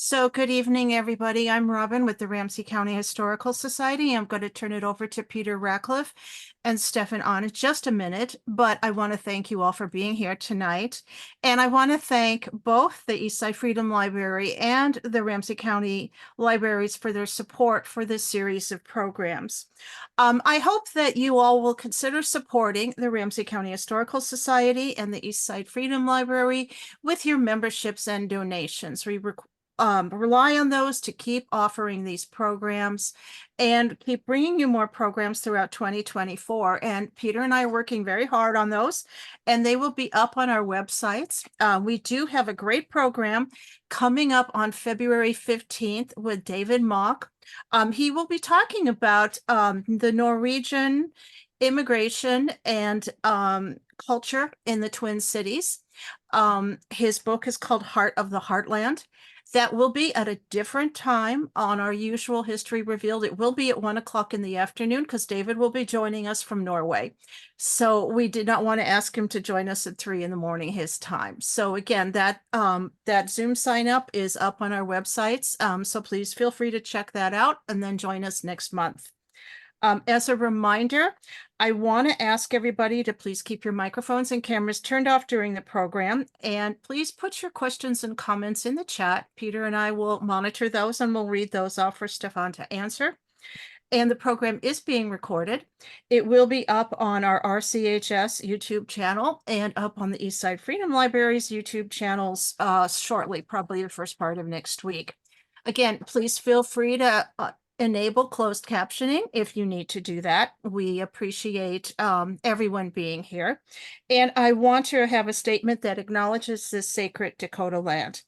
So good evening, everybody. I'm Robin with the Ramsey County Historical Society. I'm going to turn it over to Peter Ratcliffe and Stefan Aune in just a minute, but I want to thank you all for being here tonight. And I want to thank both the Eastside Freedom Library and the Ramsey County Libraries for their support for this series of programs. I hope that you all will consider supporting the Ramsey County Historical Society and the Eastside Freedom Library with your memberships and donations. We rely on those to keep offering these programs and keep bringing you more programs throughout 2024. And Peter and I are working very hard on those, and they will be up on our websites. We do have a great program coming up on February 15th with David Mock. He will be talking about the Norwegian immigration and culture in the Twin Cities. His book is called Heart of the Heartland. That will be at a different time on our usual History Revealed. It will be at 1 o'clock in the afternoon because David will be joining us from Norway. So we did not want to ask him to join us at 3 in the morning his time. So again, that Zoom sign up is up on our websites. So please feel free to check that out and then join us next month. As a reminder, I want to ask everybody to please keep your microphones and cameras turned off during the program, and please put your questions and comments in the chat. Peter and I will monitor those and we'll read those off for Stefan to answer. And the program is being recorded. It will be up on our RCHS YouTube channel and up on the Eastside Freedom Library's YouTube channels shortly, probably the first part of next week. Again, please feel free to enable closed captioning if you need to do that. We appreciate everyone being here. And I want to have a statement that acknowledges this sacred Dakota land.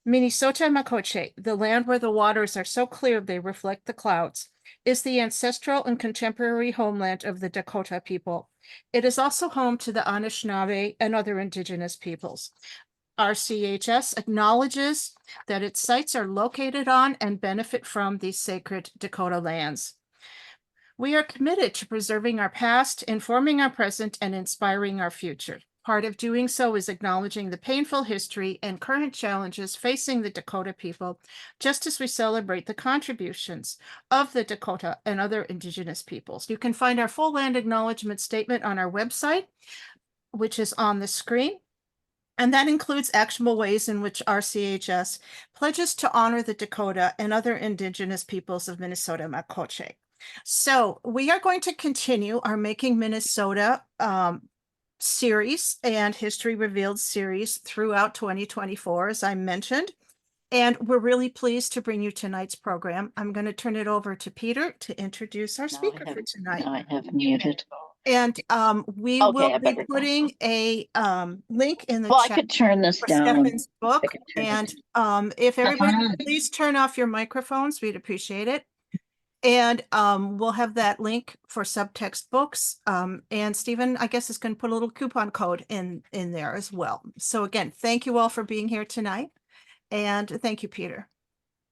Minnesota Makoche, the land where the waters are so clear they reflect the clouds, is the ancestral and contemporary homeland of the Dakota people. It is also home to the Anishinaabe and other indigenous peoples. RCHS acknowledges that its sites are located on and benefit from these sacred Dakota lands. We are committed to preserving our past, informing our present, and inspiring our future. Part of doing so is acknowledging the painful history and current challenges facing the Dakota people, just as we celebrate the contributions of the Dakota and other indigenous peoples. You can find our full land acknowledgement statement on our website, which is on the screen. And that includes actionable ways in which RCHS pledges to honor the Dakota and other indigenous peoples of Minnesota Makoche. So we are going to continue our Making Minnesota series and History Revealed series throughout 2024, as I mentioned. And we're really pleased to bring you tonight's program. I'm going to turn it over to Peter to introduce our speaker for tonight. I have muted. And we will be putting a link in the chat. I could turn this for down. Stefan's book. And if everybody could please turn off your microphones, we'd appreciate it. And we'll have that link for subtext books. And Stephen, I guess, is going to put a little coupon code in there as well. So again, thank you all for being here tonight. And thank you, Peter.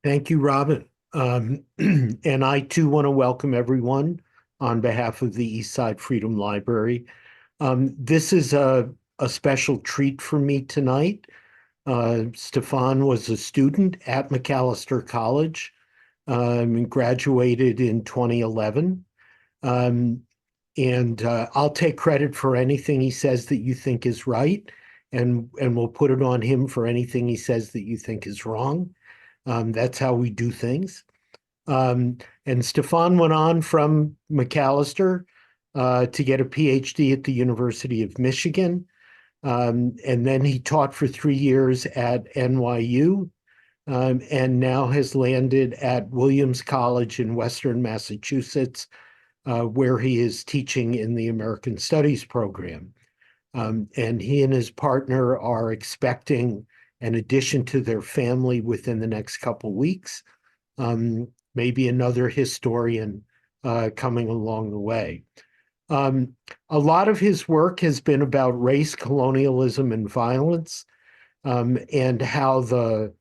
Thank you, Robin. And I too want to welcome everyone on behalf of the Eastside Freedom Library. This is a special treat for me tonight. Stefan was a student at Macalester College and graduated in 2011. And I'll take credit for anything he says that you think is right, and we'll put it on him for anything he says that you think is wrong. That's how we do things. And Stefan went on from Macalester to get a PhD at the University of Michigan. And then he taught for 3 years at NYU, and now has landed at Williams College in Western Massachusetts, where he is teaching in the American Studies program. And he and his partner are expecting an addition to their family within the next couple weeks. Maybe another historian coming along the way. A lot of his work has been about race, colonialism, and violence, and how the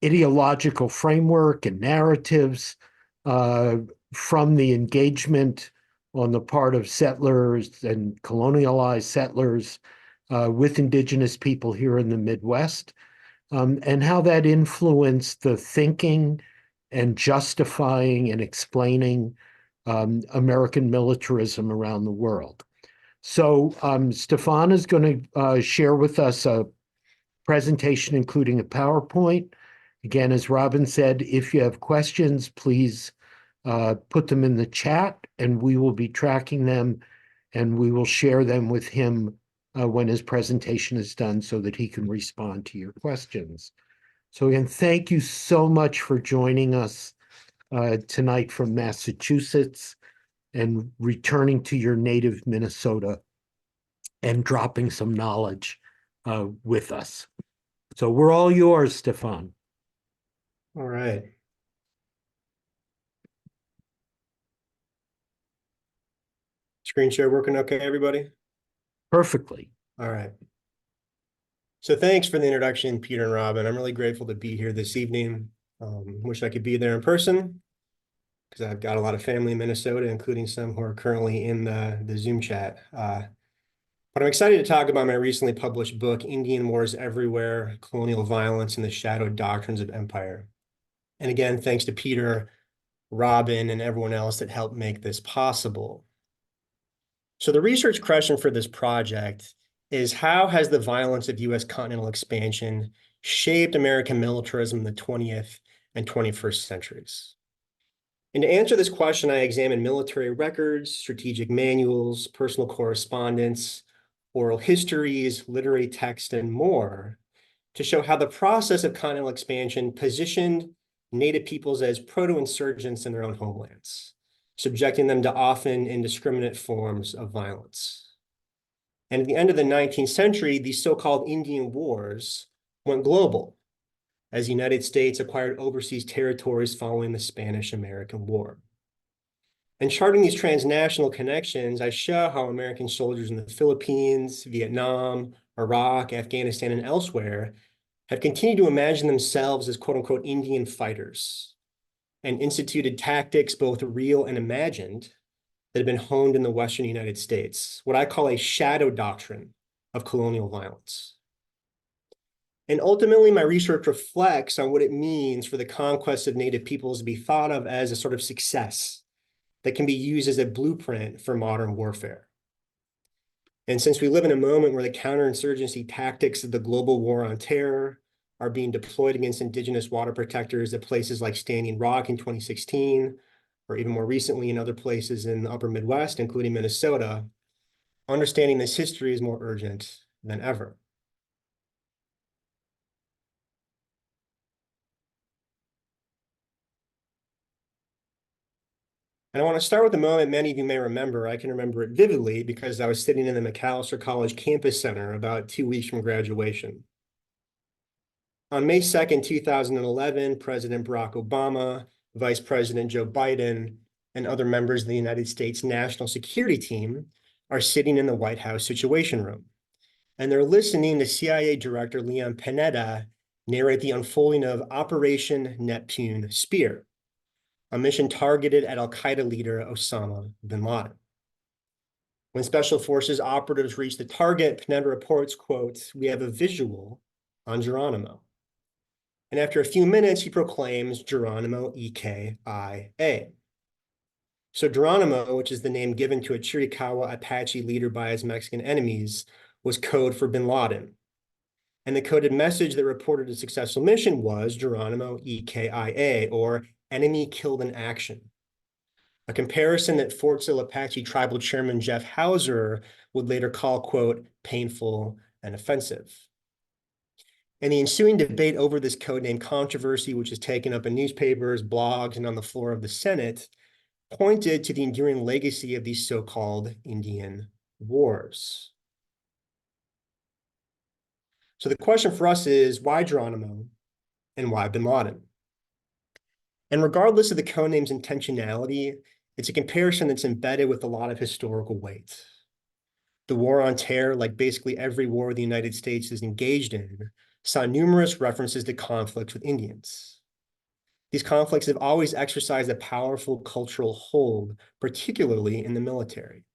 ideological framework and narratives from the engagement on the part of settlers and colonialized settlers with indigenous people here in the Midwest and how that influenced the thinking and justifying and explaining American militarism around the world. So Stefan is going to share with us a presentation including a PowerPoint. Again, as Robin said, if you have questions, please put them in the chat and we will be tracking them and we will share them with him when his presentation is done so that he can respond to your questions. So again, thank you so much for joining us tonight from Massachusetts and returning to your native Minnesota and dropping some knowledge with us. So we're all yours, Stefan. All right. Screen share working okay, everybody? Perfectly. All right. So thanks for the introduction, Peter and Robin. I'm really grateful to be here this evening. Wish I could be there in person because I've got a lot of family in Minnesota, including some who are currently in the Zoom chat. But I'm excited to talk about my recently published book, Indian Wars Everywhere, Colonial Violence and the Shadowed Doctrines of Empire. And again, thanks to Peter, Robin, and everyone else that helped make this possible. So the research question for this project is, how has the violence of U.S. continental expansion shaped American militarism in the 20th and 21st centuries? And to answer this question, I examined military records, strategic manuals, personal correspondence, oral histories, literary text, and more to show how the process of continental expansion positioned Native peoples as proto-insurgents in their own homelands, subjecting them to often indiscriminate forms of violence. And at the end of the 19th century, these so-called Indian Wars went global as the United States acquired overseas territories following the Spanish-American War. And charting these transnational connections, I show how American soldiers in the Philippines, Vietnam, Iraq, Afghanistan, and elsewhere have continued to imagine themselves as quote-unquote Indian fighters and instituted tactics, both real and imagined, that have been honed in the Western United States, what I call a shadow doctrine of colonial violence. And ultimately, my research reflects on what it means for the conquest of Native peoples to be thought of as a sort of success that can be used as a blueprint for modern warfare. And since we live in a moment where the counterinsurgency tactics of the global war on terror are being deployed against indigenous water protectors at places like Standing Rock in 2016, or even more recently in other places in the upper Midwest, including Minnesota, understanding this history is more urgent than ever. And I want to start with a moment many of you may remember. I can remember it vividly because I was sitting in the McAllister College Campus Center about 2 weeks from graduation. On May 2nd, 2011, President Barack Obama, Vice President Joe Biden, and other members of the United States National Security Team are sitting in the White House Situation Room. And they're listening to CIA Director Leon Panetta narrate the unfolding of Operation Neptune Spear, a mission targeted at al-Qaeda leader Osama bin Laden. When Special Forces operatives reach the target, Panetta reports, quote, "We have a visual on Geronimo." And after a few minutes, he proclaims Geronimo EKIA. So Geronimo, which is the name given to a Chiricahua Apache leader by his Mexican enemies, was code for bin Laden. And the coded message that reported a successful mission was Geronimo EKIA, or enemy killed in action. A comparison that Fort Sill Apache tribal chairman Jeff Hauser would later call, quote, painful and offensive. And the ensuing debate over this codename controversy, which is taken up in newspapers, blogs, and on the floor of the Senate, pointed to the enduring legacy of these so-called Indian Wars. So the question for us is, why Geronimo and why bin Laden? And regardless of the codename's intentionality, it's a comparison that's embedded with a lot of historical weight. The war on terror, like basically every war the United States is engaged in, saw numerous references to conflicts with Indians. These conflicts have always exercised a powerful cultural hold, particularly in the military.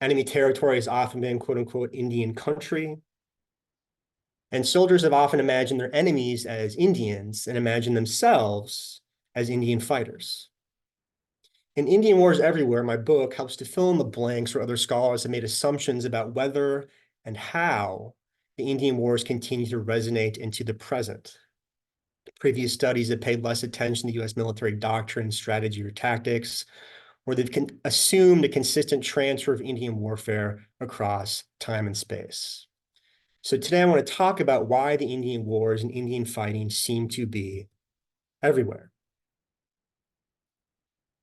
Enemy territory has often been, quote unquote, Indian country. And soldiers have often imagined their enemies as Indians and imagined themselves as Indian fighters. In Indian Wars Everywhere, my book helps to fill in the blanks where other scholars have made assumptions about whether and how the Indian Wars continue to resonate into the present. Previous studies have paid less attention to U.S. military doctrine, strategy, or tactics, or they've assumed a consistent transfer of Indian warfare across time and space. So today I want to talk about why the Indian Wars and Indian fighting seem to be everywhere.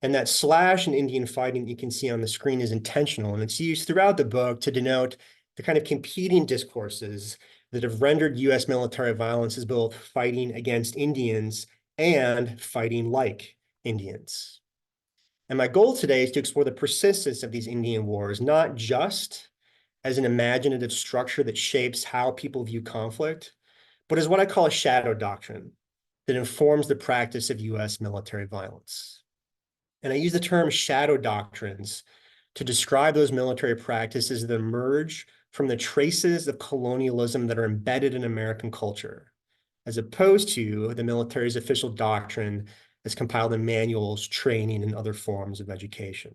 And that slash in Indian fighting that you can see on the screen is intentional, and it's used throughout the book to denote the kind of competing discourses that have rendered U.S. military violence as both fighting against Indians and fighting like Indians. And my goal today is to explore the persistence of these Indian wars, not just as an imaginative structure that shapes how people view conflict, but as what I call a shadow doctrine that informs the practice of U.S. military violence. And I use the term shadow doctrines to describe those military practices that emerge from the traces of colonialism that are embedded in American culture, as opposed to the military's official doctrine as compiled in manuals, training, and other forms of education.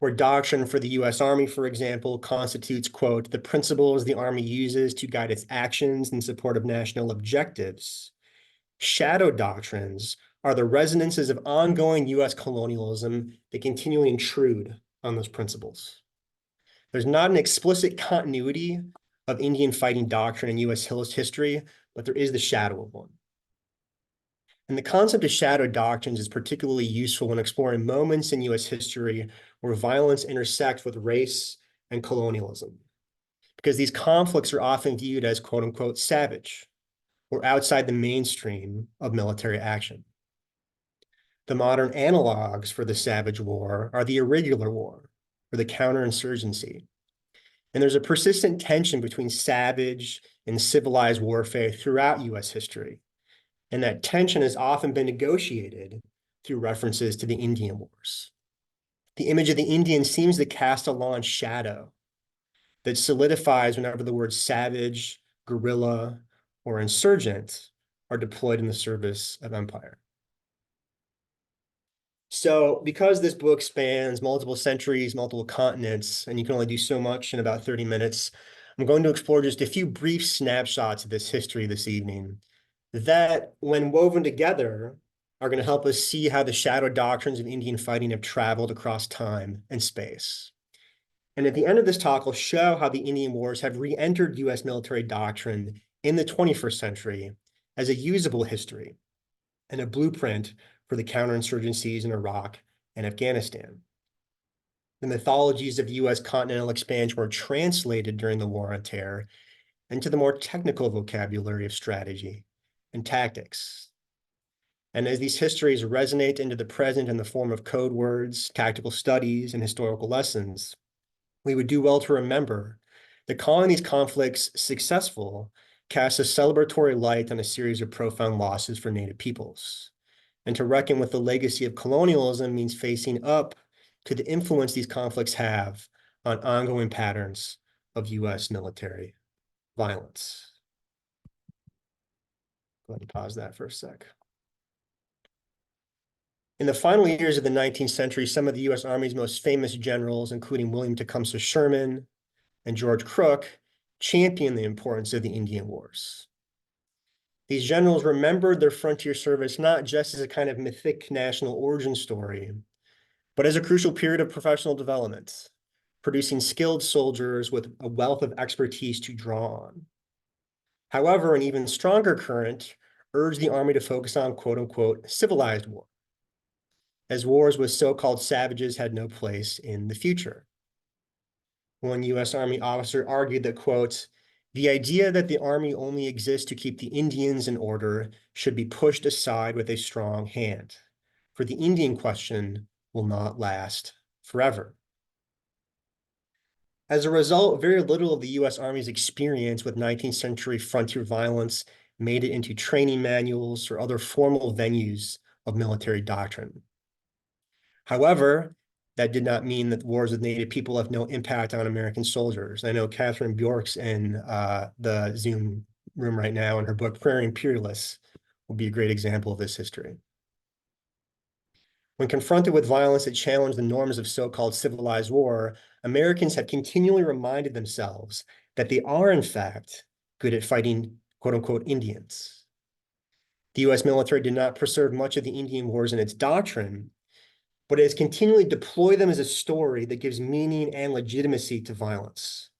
Where doctrine for the U.S. Army, for example, constitutes, quote, the principles the Army uses to guide its actions in support of national objectives, shadow doctrines are the resonances of ongoing U.S. colonialism that continually intrude on those principles. There's not an explicit continuity of Indian fighting doctrine in U.S. history, but there is the shadow of one. And the concept of shadow doctrines is particularly useful when exploring moments in U.S. history where violence intersects with race and colonialism, because these conflicts are often viewed as quote unquote savage or outside the mainstream of military action. The modern analogs for the savage war are the irregular war or the counterinsurgency. And there's a persistent tension between savage and civilized warfare throughout U.S. history. And that tension has often been negotiated through references to the Indian Wars. The image of the Indian seems to cast a long shadow that solidifies whenever the words savage, guerrilla, or insurgent are deployed in the service of empire. So because this book spans multiple centuries, multiple continents, and you can only do so much in about 30 minutes, I'm going to explore just a few brief snapshots of this history this evening that, when woven together, are going to help us see how the shadow doctrines of Indian fighting have traveled across time and space. And at the end of this talk, I'll show how the Indian Wars have re-entered U.S. military doctrine in the 21st century as a usable history and a blueprint for the counterinsurgencies in Iraq and Afghanistan. The mythologies of U.S. continental expansion were translated during the War on Terror into the more technical vocabulary of strategy and tactics. And as these histories resonate into the present in the form of code words, tactical studies, and historical lessons, we would do well to remember that calling these conflicts successful casts a celebratory light on a series of profound losses for Native peoples. And to reckon with the legacy of colonialism means facing up to the influence these conflicts have on ongoing patterns of U.S. military violence. Go ahead and pause that for a sec. In the final years of the 19th century, some of the U.S. Army's most famous generals, including William Tecumseh Sherman and George Crook, championed the importance of the Indian Wars. These generals remembered their frontier service not just as a kind of mythic national origin story, but as a crucial period of professional development, producing skilled soldiers with a wealth of expertise to draw on. However, an even stronger current urged the Army to focus on quote unquote civilized war, as wars with so-called savages had no place in the future. One U.S. Army officer argued that, quote, the idea that the Army only exists to keep the Indians in order should be pushed aside with a strong hand, for the Indian question will not last forever. As a result, very little of the U.S. Army's experience with 19th century frontier violence made it into training manuals or other formal venues of military doctrine. However, that did not mean that wars with Native people have no impact on American soldiers. I know Catherine Bjork's in the Zoom room right now, and her book, Prairie Imperialists, will be a great example of this history. When confronted with violence that challenged the norms of so-called civilized war, Americans have continually reminded themselves that they are, in fact, good at fighting, quote unquote, Indians. The US military did not preserve much of the Indian Wars in its doctrine, but it has continually deployed them as a story that gives meaning and legitimacy to violence.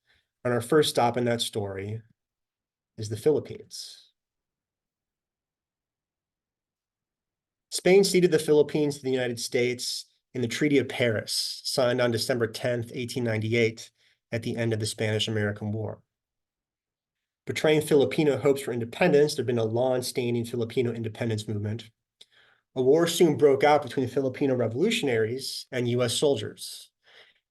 And our first stop in that story is the Philippines. Spain ceded the Philippines to the United States in the Treaty of Paris, signed on December 10th, 1898, at the end of the Spanish-American War. Betraying Filipino hopes for independence, there had been a long-standing Filipino independence movement. A war soon broke out between Filipino revolutionaries and US soldiers.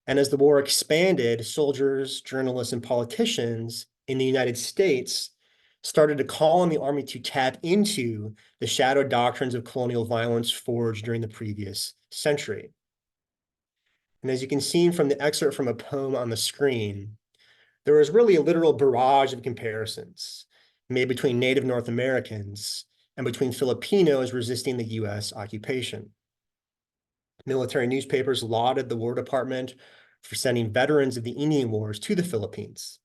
And as the war expanded, soldiers, journalists, and politicians in the United States started to call on the army to tap into the shadow doctrines of colonial violence forged during the previous century. And as you can see from the excerpt from a poem on the screen, there was really a literal barrage of comparisons made between Native North Americans and between Filipinos resisting the US occupation. Military newspapers lauded the War Department for sending veterans of the Indian Wars to the Philippines.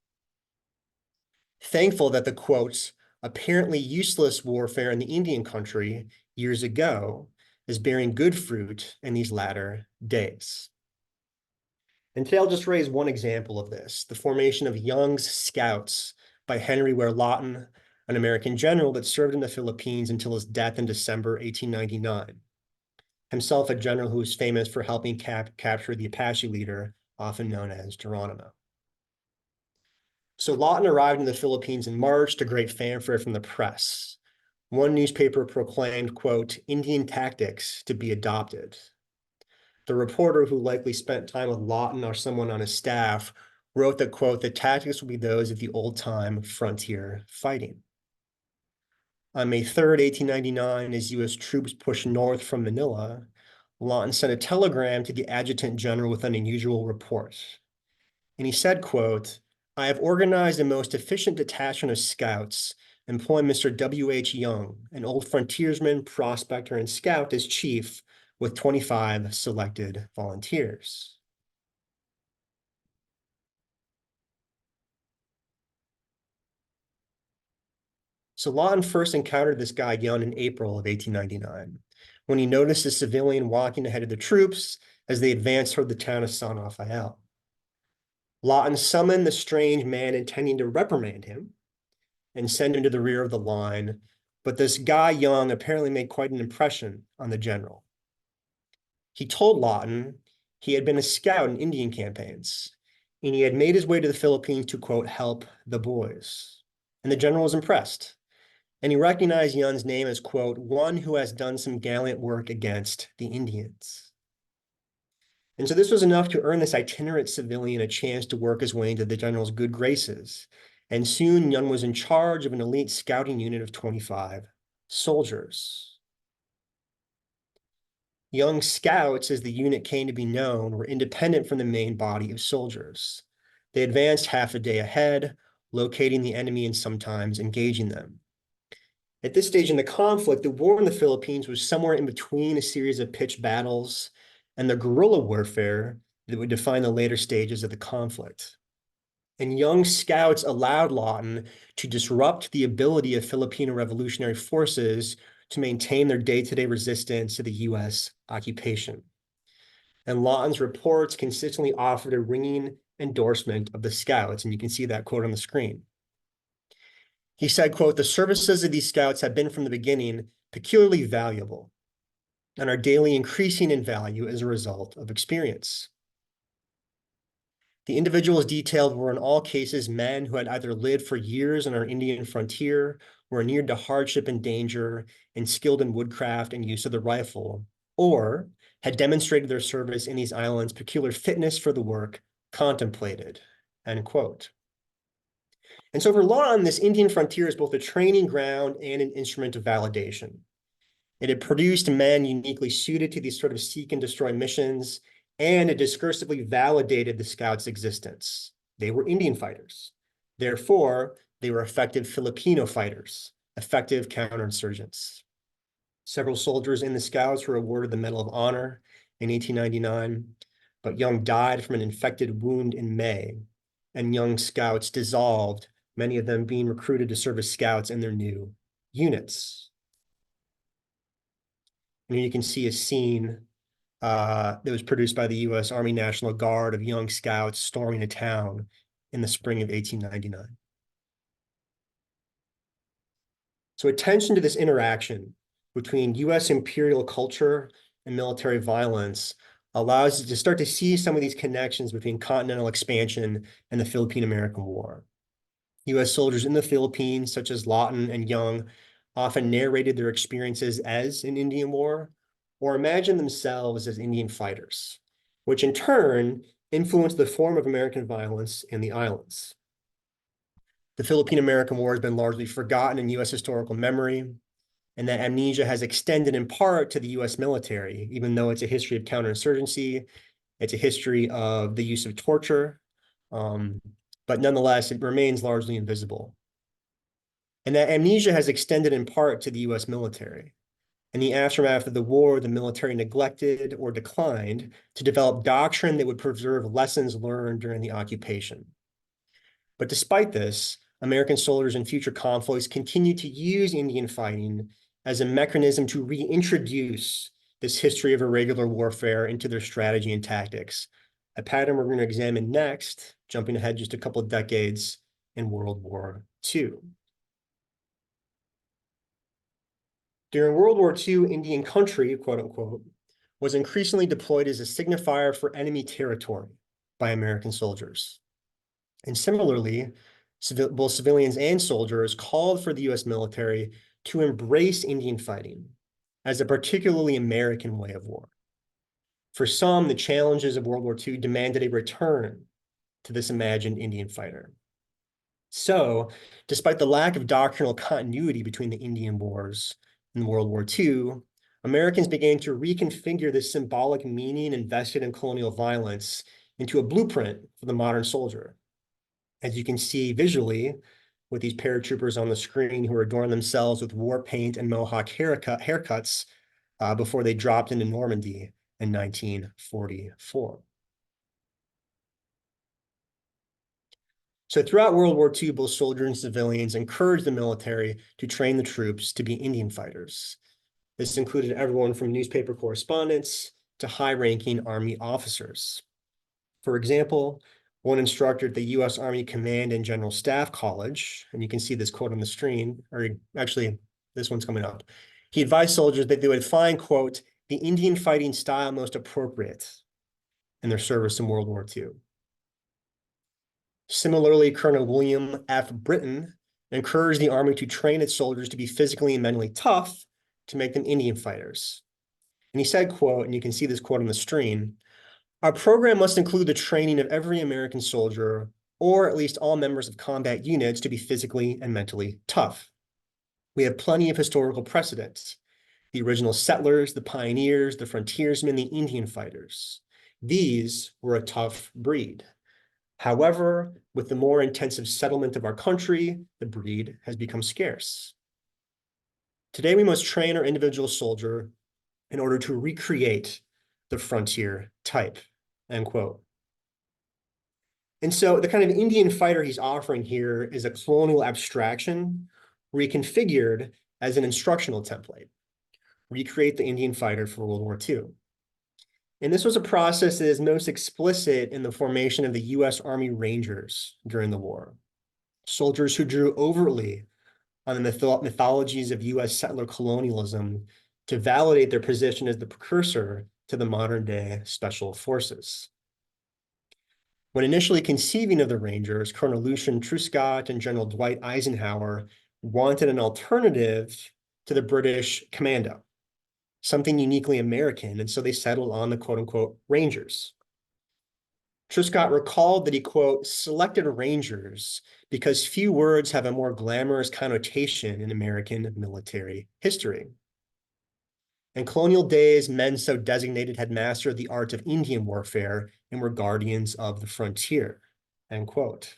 Thankful that the, quote, apparently useless warfare in the Indian country years ago is bearing good fruit in these latter days. And today I'll just raise one example of this, the formation of Young's Scouts by Henry Ware Lawton, an American general that served in the Philippines until his death in December 1899. Himself a general who was famous for helping capture the Apache leader, often known as Geronimo. So Lawton arrived in the Philippines in March to great fanfare from the press. One newspaper proclaimed, quote, Indian tactics to be adopted. The reporter, who likely spent time with Lawton or someone on his staff, wrote that, quote, the tactics will be those of the old-time frontier fighting. On May 3rd, 1899, as US troops pushed north from Manila, Lawton sent a telegram to the adjutant general with an unusual report. And he said, quote, I have organized a most efficient detachment of scouts, employing Mr. W.H. Young, an old frontiersman, prospector, and scout as chief, with 25 selected volunteers. So Lawton first encountered this guy Young in April of 1899, when he noticed a civilian walking ahead of the troops as they advanced toward the town of San Rafael. Lawton summoned the strange man, intending to reprimand him and send him to the rear of the line, but this guy Young apparently made quite an impression on the general. He told Lawton he had been a scout in Indian campaigns, and he had made his way to the Philippines to, quote, help the boys. And the general was impressed, and he recognized Young's name as, quote, one who has done some gallant work against the Indians. And so this was enough to earn this itinerant civilian a chance to work his way into the general's good graces. And soon Young was in charge of an elite scouting unit of 25 soldiers. Young Scouts, as the unit came to be known, were independent from the main body of soldiers. They advanced half a day ahead, locating the enemy and sometimes engaging them. At this stage in the conflict, the war in the Philippines was somewhere in between a series of pitched battles and the guerrilla warfare that would define the later stages of the conflict. And Young Scouts allowed Lawton to disrupt the ability of Filipino revolutionary forces to maintain their day-to-day resistance to the US occupation. And Lawton's reports consistently offered a ringing endorsement of the Scouts, and you can see that quote on the screen. He said, quote, the services of these Scouts have been from the beginning peculiarly valuable and are daily increasing in value as a result of experience. The individuals detailed were in all cases men who had either lived for years on our Indian frontier, were inured to hardship and danger, and skilled in woodcraft and use of the rifle, or had demonstrated their service in these islands peculiar fitness for the work contemplated, end quote. And so for Lawton, this Indian frontier is both a training ground and an instrument of validation. It had produced men uniquely suited to these sort of seek and destroy missions, and it discursively validated the Scouts' existence. They were Indian fighters. Therefore, they were effective Filipino fighters, effective counterinsurgents. Several soldiers in the Scouts were awarded the Medal of Honor in 1899, but Young died from an infected wound in May, and Young Scouts dissolved, many of them being recruited to serve as Scouts in their new units. And here you can see a scene that was produced by the U.S. Army National Guard of Young Scouts storming a town in the spring of 1899. So attention to this interaction between U.S. imperial culture and military violence allows you to start to see some of these connections between continental expansion and the Philippine-American War. U.S. soldiers in the Philippines, such as Lawton and Young, often narrated their experiences as an Indian war or imagined themselves as Indian fighters, which in turn influenced the form of American violence in the islands. The Philippine-American War has been largely forgotten in U.S. historical memory, and that amnesia has extended in part to the U.S. military, even though it's a history of counterinsurgency, it's a history of the use of torture, but nonetheless, it remains largely invisible. And that amnesia has extended in part to the U.S. military. In the aftermath of the war, the military neglected or declined to develop doctrine that would preserve lessons learned during the occupation. But despite this, American soldiers in future conflicts continue to use Indian fighting as a mechanism to reintroduce this history of irregular warfare into their strategy and tactics, a pattern we're going to examine next, jumping ahead just a couple of decades in World War II. During World War II, Indian country, quote unquote, was increasingly deployed as a signifier for enemy territory by American soldiers. And similarly, both civilians and soldiers called for the U.S. military to embrace Indian fighting as a particularly American way of war. For some, the challenges of World War II demanded a return to this imagined Indian fighter. So, despite the lack of doctrinal continuity between the Indian Wars and World War II, Americans began to reconfigure the symbolic meaning invested in colonial violence into a blueprint for the modern soldier. As you can see visually with these paratroopers on the screen who adorn themselves with war paint and mohawk haircuts before they dropped into Normandy in 1944. So throughout World War II, both soldiers and civilians encouraged the military to train the troops to be Indian fighters. This included everyone from newspaper correspondents to high-ranking Army officers. For example, one instructor at the U.S. Army Command and General Staff College, and you can see this quote on the screen, or actually, this one's coming up. He advised soldiers that they would find, quote, the Indian fighting style most appropriate in their service in World War II. Similarly, Colonel William F. Britton encouraged the Army to train its soldiers to be physically and mentally tough to make them Indian fighters. And he said, quote, and you can see this quote on the screen, our program must include the training of every American soldier, or at least all members of combat units, to be physically and mentally tough. We have plenty of historical precedents. The original settlers, the pioneers, the frontiersmen, the Indian fighters. These were a tough breed. However, with the more intensive settlement of our country, the breed has become scarce. Today, we must train our individual soldier in order to recreate the frontier type, end quote. And so the kind of Indian fighter he's offering here is a colonial abstraction reconfigured as an instructional template. Recreate the Indian fighter for World War II. And this was a process that is most explicit in the formation of the U.S. Army Rangers during the war. Soldiers who drew overtly on the mythologies of U.S. settler colonialism to validate their position as the precursor to the modern-day special forces. When initially conceiving of the Rangers, Colonel Lucian Truscott and General Dwight Eisenhower wanted an alternative to the British commando, something uniquely American, and so they settled on the quote-unquote Rangers. Truscott recalled that he, quote, selected Rangers because few words have a more glamorous connotation in American military history. In colonial days, men so designated had mastered the art of Indian warfare and were guardians of the frontier, end quote.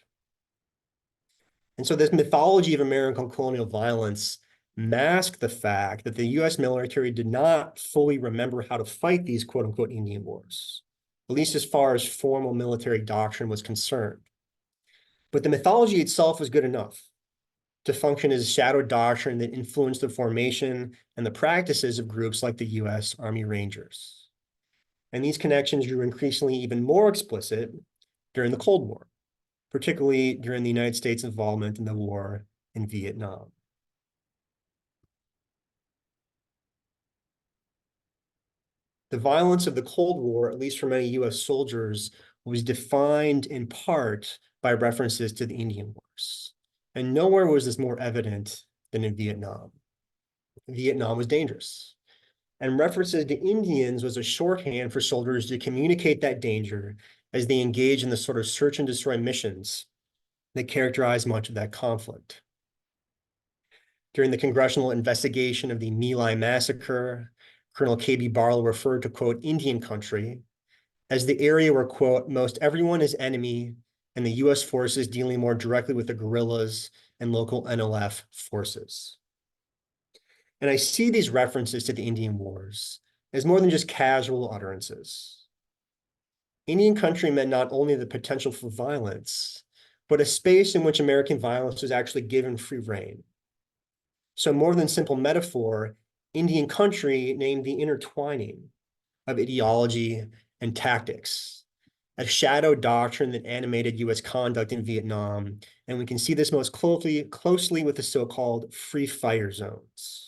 And so this mythology of American colonial violence masked the fact that the US military did not fully remember how to fight these quote unquote Indian wars, at least as far as formal military doctrine was concerned. But the mythology itself was good enough to function as a shadow doctrine that influenced the formation and the practices of groups like the US Army Rangers. And these connections grew increasingly even more explicit during the Cold War, particularly during the United States' involvement in the war in Vietnam. The violence of the Cold War, at least for many US soldiers, was defined in part by references to the Indian Wars. And nowhere was this more evident than in Vietnam. Vietnam was dangerous. And references to Indians was a shorthand for soldiers to communicate that danger as they engage in the sort of search and destroy missions that characterized much of that conflict. During the congressional investigation of the My Lai massacre, Colonel K.B. Barlow referred to, quote, Indian country as the area where, quote, most everyone is enemy and the US forces dealing more directly with the guerrillas and local NLF forces. And I see these references to the Indian Wars as more than just casual utterances. Indian country meant not only the potential for violence, but a space in which American violence was actually given free rein. So more than simple metaphor, Indian country named the intertwining of ideology and tactics, a shadow doctrine that animated US conduct in Vietnam. And we can see this most closely with the so-called free fire zones.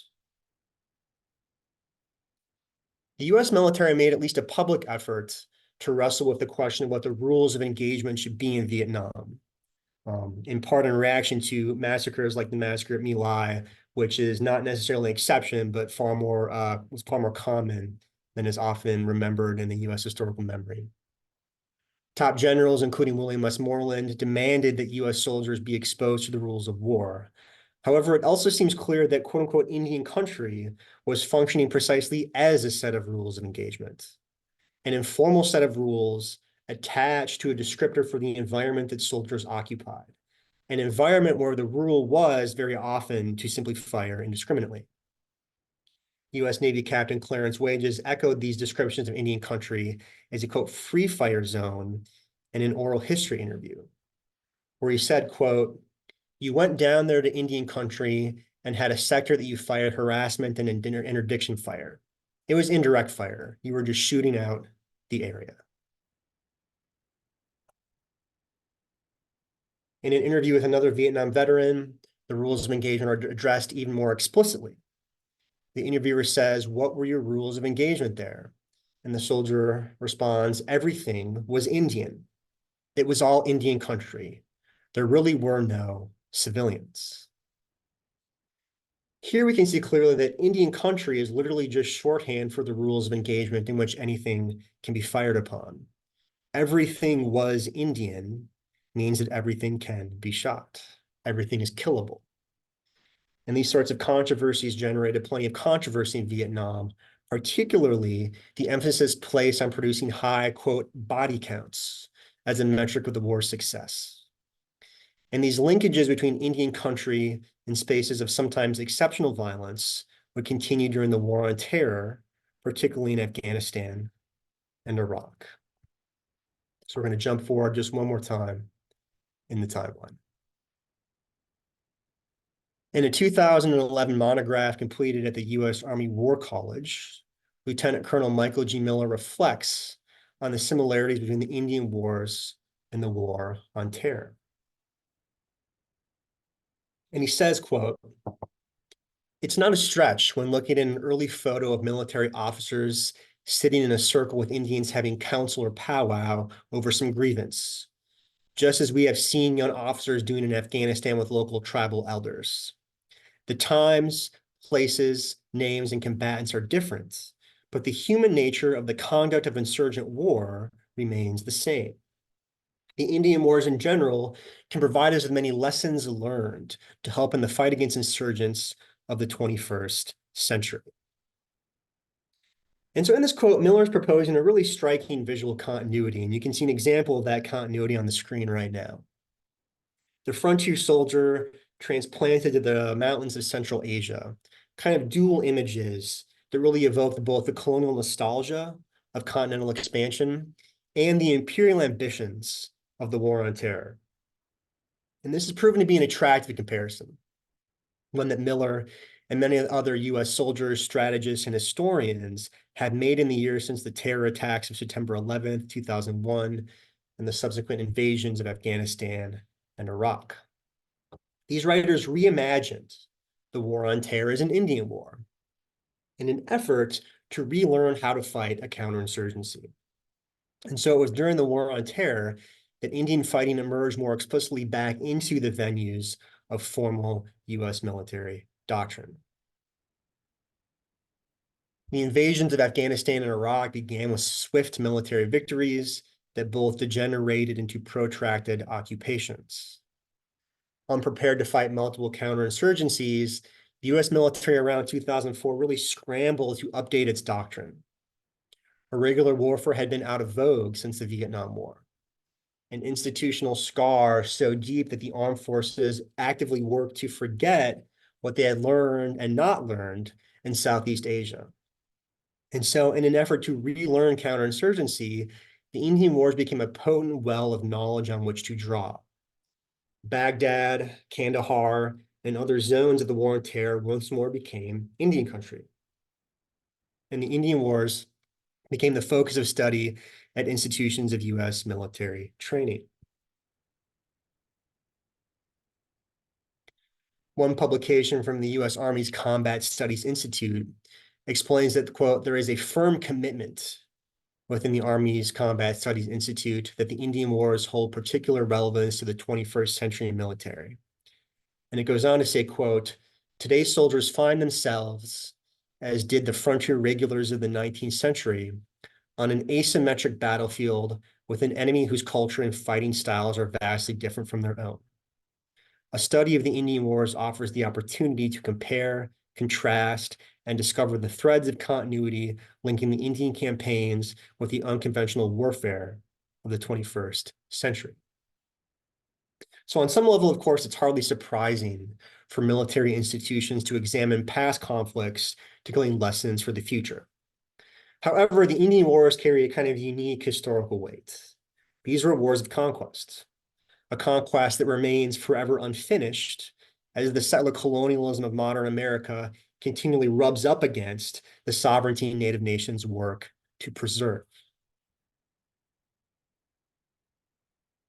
The US military made at least a public effort to wrestle with the question of what the rules of engagement should be in Vietnam, in part in reaction to massacres like the massacre at My Lai, which is not necessarily an exception, but was far more common than is often remembered in the US historical memory. Top generals, including William Westmoreland, demanded that US soldiers be exposed to the rules of war. However, it also seems clear that quote unquote Indian country was functioning precisely as a set of rules of engagement, an informal set of rules attached to a descriptor for the environment that soldiers occupied, an environment where the rule was very often to simply fire indiscriminately. US Navy Captain Clarence Wages echoed these descriptions of Indian country as a, quote, free fire zone in an oral history interview, where he said, quote, you went down there to Indian country and had a sector that you fired harassment and interdiction fire. It was indirect fire. You were just shooting out the area. In an interview with another Vietnam veteran, the rules of engagement are addressed even more explicitly. The interviewer says, what were your rules of engagement there? And the soldier responds, everything was Indian. It was all Indian country. There really were no civilians. Here we can see clearly that Indian country is literally just shorthand for the rules of engagement in which anything can be fired upon. Everything was Indian means that everything can be shot. Everything is killable. And these sorts of controversies generated plenty of controversy in Vietnam, particularly the emphasis placed on producing high, quote, body counts as a metric of the war's success. And these linkages between Indian country and spaces of sometimes exceptional violence would continue during the War on Terror, particularly in Afghanistan and Iraq. So we're going to jump forward just one more time in the timeline. In a 2011 monograph completed at the U.S. Army War College, Lieutenant Colonel Michael G. Miller reflects on the similarities between the Indian Wars and the War on Terror. And he says, quote, it's not a stretch when looking at an early photo of military officers sitting in a circle with Indians having council or powwow over some grievance, just as we have seen young officers doing in Afghanistan with local tribal elders. The times, places, names, and combatants are different, but the human nature of the conduct of insurgent war remains the same. The Indian Wars in general can provide us with many lessons learned to help in the fight against insurgents of the 21st century. And so in this quote, Miller is proposing a really striking visual continuity, and you can see an example of that continuity on the screen right now. The frontier soldier transplanted to the mountains of Central Asia, kind of dual images that really evoke both the colonial nostalgia of continental expansion and the imperial ambitions of the War on Terror. And this has proven to be an attractive comparison, one that Miller and many other US soldiers, strategists, and historians had made in the years since the terror attacks of September 11th, 2001, and the subsequent invasions of Afghanistan and Iraq. These writers reimagined the War on Terror as an Indian War in an effort to relearn how to fight a counterinsurgency. And so it was during the War on Terror that Indian fighting emerged more explicitly back into the venues of formal US military doctrine. The invasions of Afghanistan and Iraq began with swift military victories that both degenerated into protracted occupations. Unprepared to fight multiple counterinsurgencies, the US military around 2004 really scrambled to update its doctrine. Irregular warfare had been out of vogue since the Vietnam War, an institutional scar so deep that the armed forces actively worked to forget what they had learned and not learned in Southeast Asia. And so in an effort to relearn counterinsurgency, the Indian Wars became a potent well of knowledge on which to draw. Baghdad, Kandahar, and other zones of the War on Terror once more became Indian country. And the Indian Wars became the focus of study at institutions of US military training. One publication from the US Army's Combat Studies Institute explains that, quote, there is a firm commitment within the Army's Combat Studies Institute that the Indian Wars hold particular relevance to the 21st century military. And it goes on to say, quote, today's soldiers find themselves, as did the frontier regulars of the 19th century, on an asymmetric battlefield with an enemy whose culture and fighting styles are vastly different from their own. A study of the Indian Wars offers the opportunity to compare, contrast, and discover the threads of continuity linking the Indian campaigns with the unconventional warfare of the 21st century. So on some level, of course, it's hardly surprising for military institutions to examine past conflicts to glean lessons for the future. However, the Indian Wars carry a kind of unique historical weight. These were wars of conquest, a conquest that remains forever unfinished as the settler colonialism of modern America continually rubs up against the sovereignty Native nations work to preserve.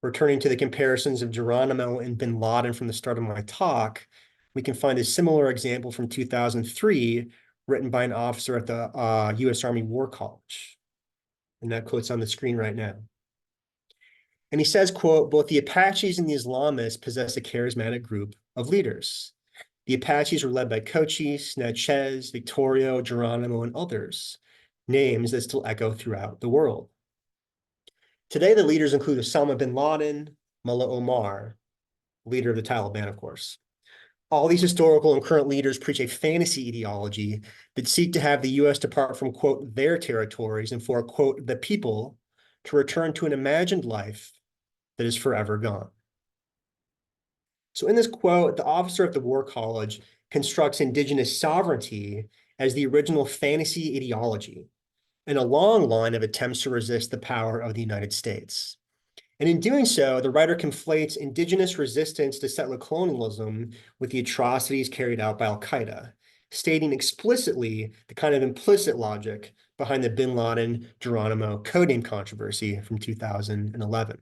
Returning to the comparisons of Geronimo and bin Laden from the start of my talk, we can find a similar example from 2003 written by an officer at the US Army War College. And that quote's on the screen right now. And he says, quote, both the Apaches and the Islamists possess a charismatic group of leaders. The Apaches were led by Cochise, Natchez, Victorio, Geronimo, and others, names that still echo throughout the world. Today, the leaders include Osama bin Laden, Mullah Omar, leader of the Taliban, of course. All these historical and current leaders preach a fantasy ideology that seek to have the US depart from, quote, their territories and for, quote, the people to return to an imagined life that is forever gone. So in this quote, the officer at the War College constructs indigenous sovereignty as the original fantasy ideology and a long line of attempts to resist the power of the United States. And in doing so, the writer conflates indigenous resistance to settler colonialism with the atrocities carried out by al-Qaeda, stating explicitly the kind of implicit logic behind the bin Laden Geronimo codename controversy from 2011.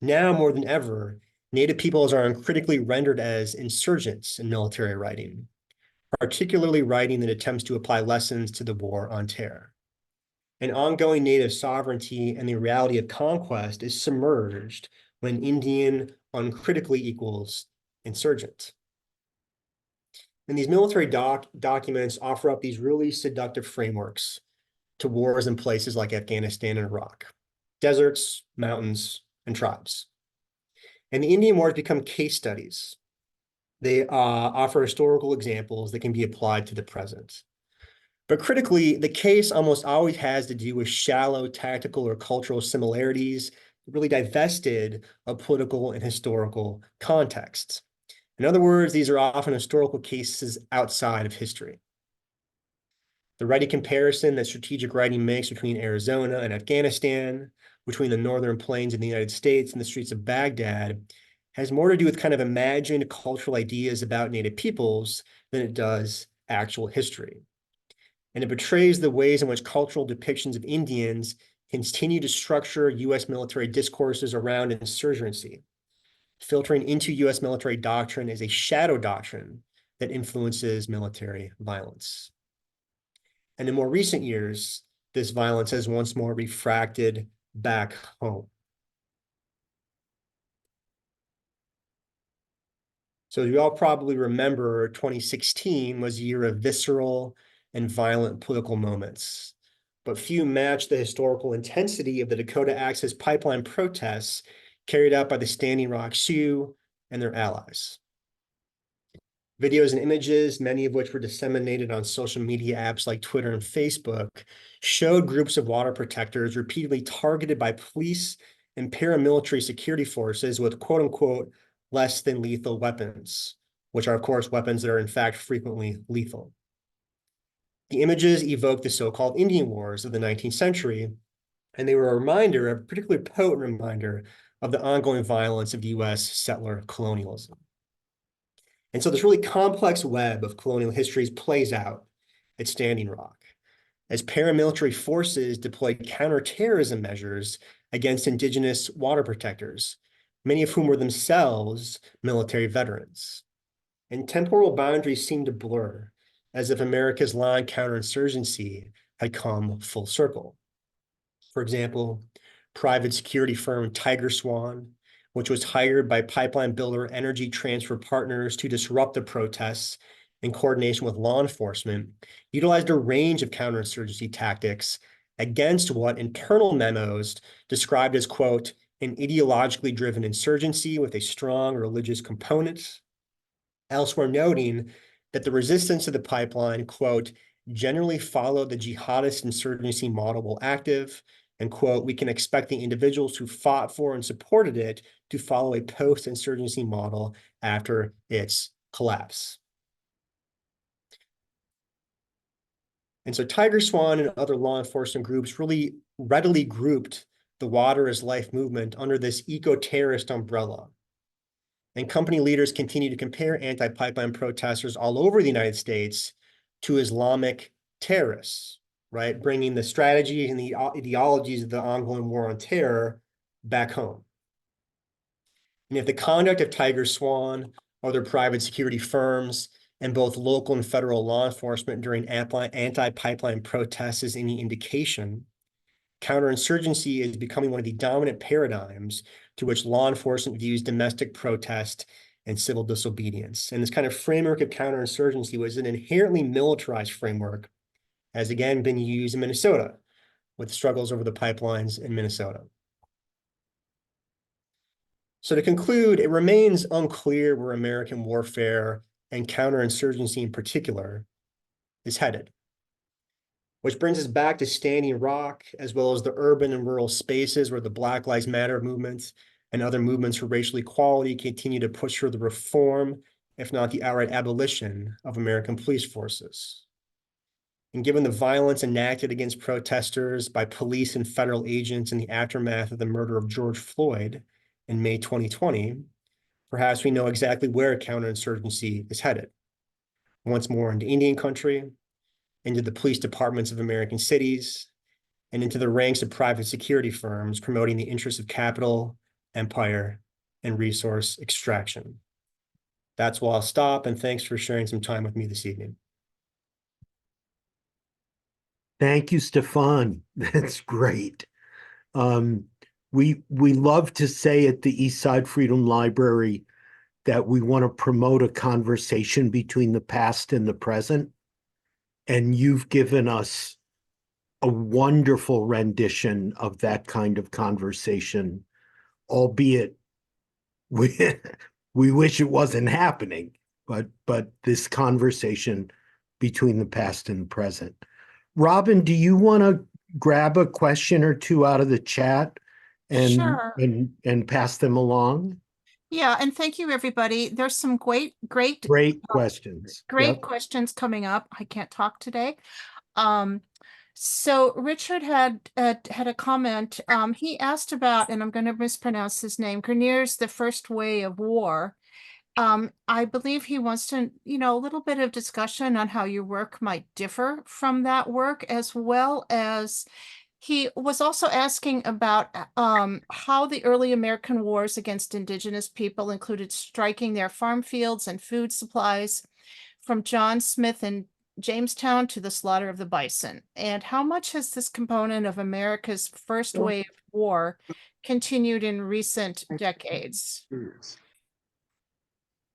Now more than ever, Native peoples are uncritically rendered as insurgents in military writing, particularly writing that attempts to apply lessons to the War on Terror. And ongoing Native sovereignty and the reality of conquest is submerged when Indian uncritically equals insurgent. And these military documents offer up these really seductive frameworks to wars in places like Afghanistan and Iraq, deserts, mountains, and tribes. And the Indian Wars become case studies. They offer historical examples that can be applied to the present. But critically, the case almost always has to do with shallow tactical or cultural similarities, really divested of political and historical contexts. In other words, these are often historical cases outside of history. The ready comparison that strategic writing makes between Arizona and Afghanistan, between the northern plains in the United States and the streets of Baghdad, has more to do with kind of imagined cultural ideas about Native peoples than it does actual history. And it betrays the ways in which cultural depictions of Indians continue to structure U.S. military discourses around insurgency. Filtering into U.S. military doctrine is a shadow doctrine that influences military violence. And in more recent years, this violence has once more refracted back home. So as you all probably remember, 2016 was a year of visceral and violent political moments. But few match the historical intensity of the Dakota Access Pipeline protests carried out by the Standing Rock Sioux and their allies. Videos and images, many of which were disseminated on social media apps like Twitter and Facebook, showed groups of water protectors repeatedly targeted by police and paramilitary security forces with quote unquote less than lethal weapons, which are of course weapons that are in fact frequently lethal. The images evoke the so-called Indian Wars of the 19th century, and they were a reminder, a particularly potent reminder of the ongoing violence of US settler colonialism. And so this really complex web of colonial histories plays out at Standing Rock as paramilitary forces deployed counterterrorism measures against indigenous water protectors, many of whom were themselves military veterans. And temporal boundaries seemed to blur, as if America's long counterinsurgency had come full circle. For example, private security firm Tiger Swan, which was hired by pipeline builder Energy Transfer Partners to disrupt the protests in coordination with law enforcement, utilized a range of counterinsurgency tactics against what internal memos described as, quote, an ideologically driven insurgency with a strong religious component. Elsewhere noting that the resistance to the pipeline, quote, generally followed the jihadist insurgency model while active, and quote, we can expect the individuals who fought for and supported it to follow a post-insurgency model after its collapse. And so Tiger Swan and other law enforcement groups really readily grouped the Water is Life movement under this eco-terrorist umbrella. And company leaders continue to compare anti-pipeline protesters all over the United States to Islamic terrorists, right? Bringing the strategy and the ideologies of the ongoing war on terror back home. And if the conduct of Tiger Swan, other private security firms, and both local and federal law enforcement during anti-pipeline protests is any indication, counterinsurgency is becoming one of the dominant paradigms to which law enforcement views domestic protest and civil disobedience. And this kind of framework of counterinsurgency was an inherently militarized framework, has again been used in Minnesota with struggles over the pipelines in Minnesota. So to conclude, it remains unclear where American warfare and counterinsurgency in particular is headed. Which brings us back to Standing Rock, as well as the urban and rural spaces where the Black Lives Matter movement and other movements for racial equality continue to push for the reform, if not the outright abolition, of American police forces. And given the violence enacted against protesters by police and federal agents in the aftermath of the murder of George Floyd in May 2020, perhaps we know exactly where counterinsurgency is headed. Once more into Indian country, into the police departments of American cities, and into the ranks of private security firms promoting the interests of capital, empire, and resource extraction. That's where I'll stop, and thanks for sharing some time with me this evening. Thank you, Stefan. That's great. We love to say at the Eastside Freedom Library that we want to promote a conversation between the past and the present. And you've given us a wonderful rendition of that kind of conversation, albeit we wish it wasn't happening, but this conversation between the past and the present. Robin, do you want to grab a question or two out of the chat and Sure. and pass them along? Yeah, and thank you, everybody. There's some Great questions. great Yep. questions coming up. I can't talk today. Um, so Richard had a comment. He asked about, and I'm going to mispronounce his name, Grenier's The First Way of War. I believe he wants to, a little bit of discussion on how your work might differ from that work, as well as he was also asking about how the early American wars against indigenous people included striking their farm fields and food supplies, from John Smith in Jamestown to the slaughter of the bison. And how much has this component of America's first wave war continued in recent decades?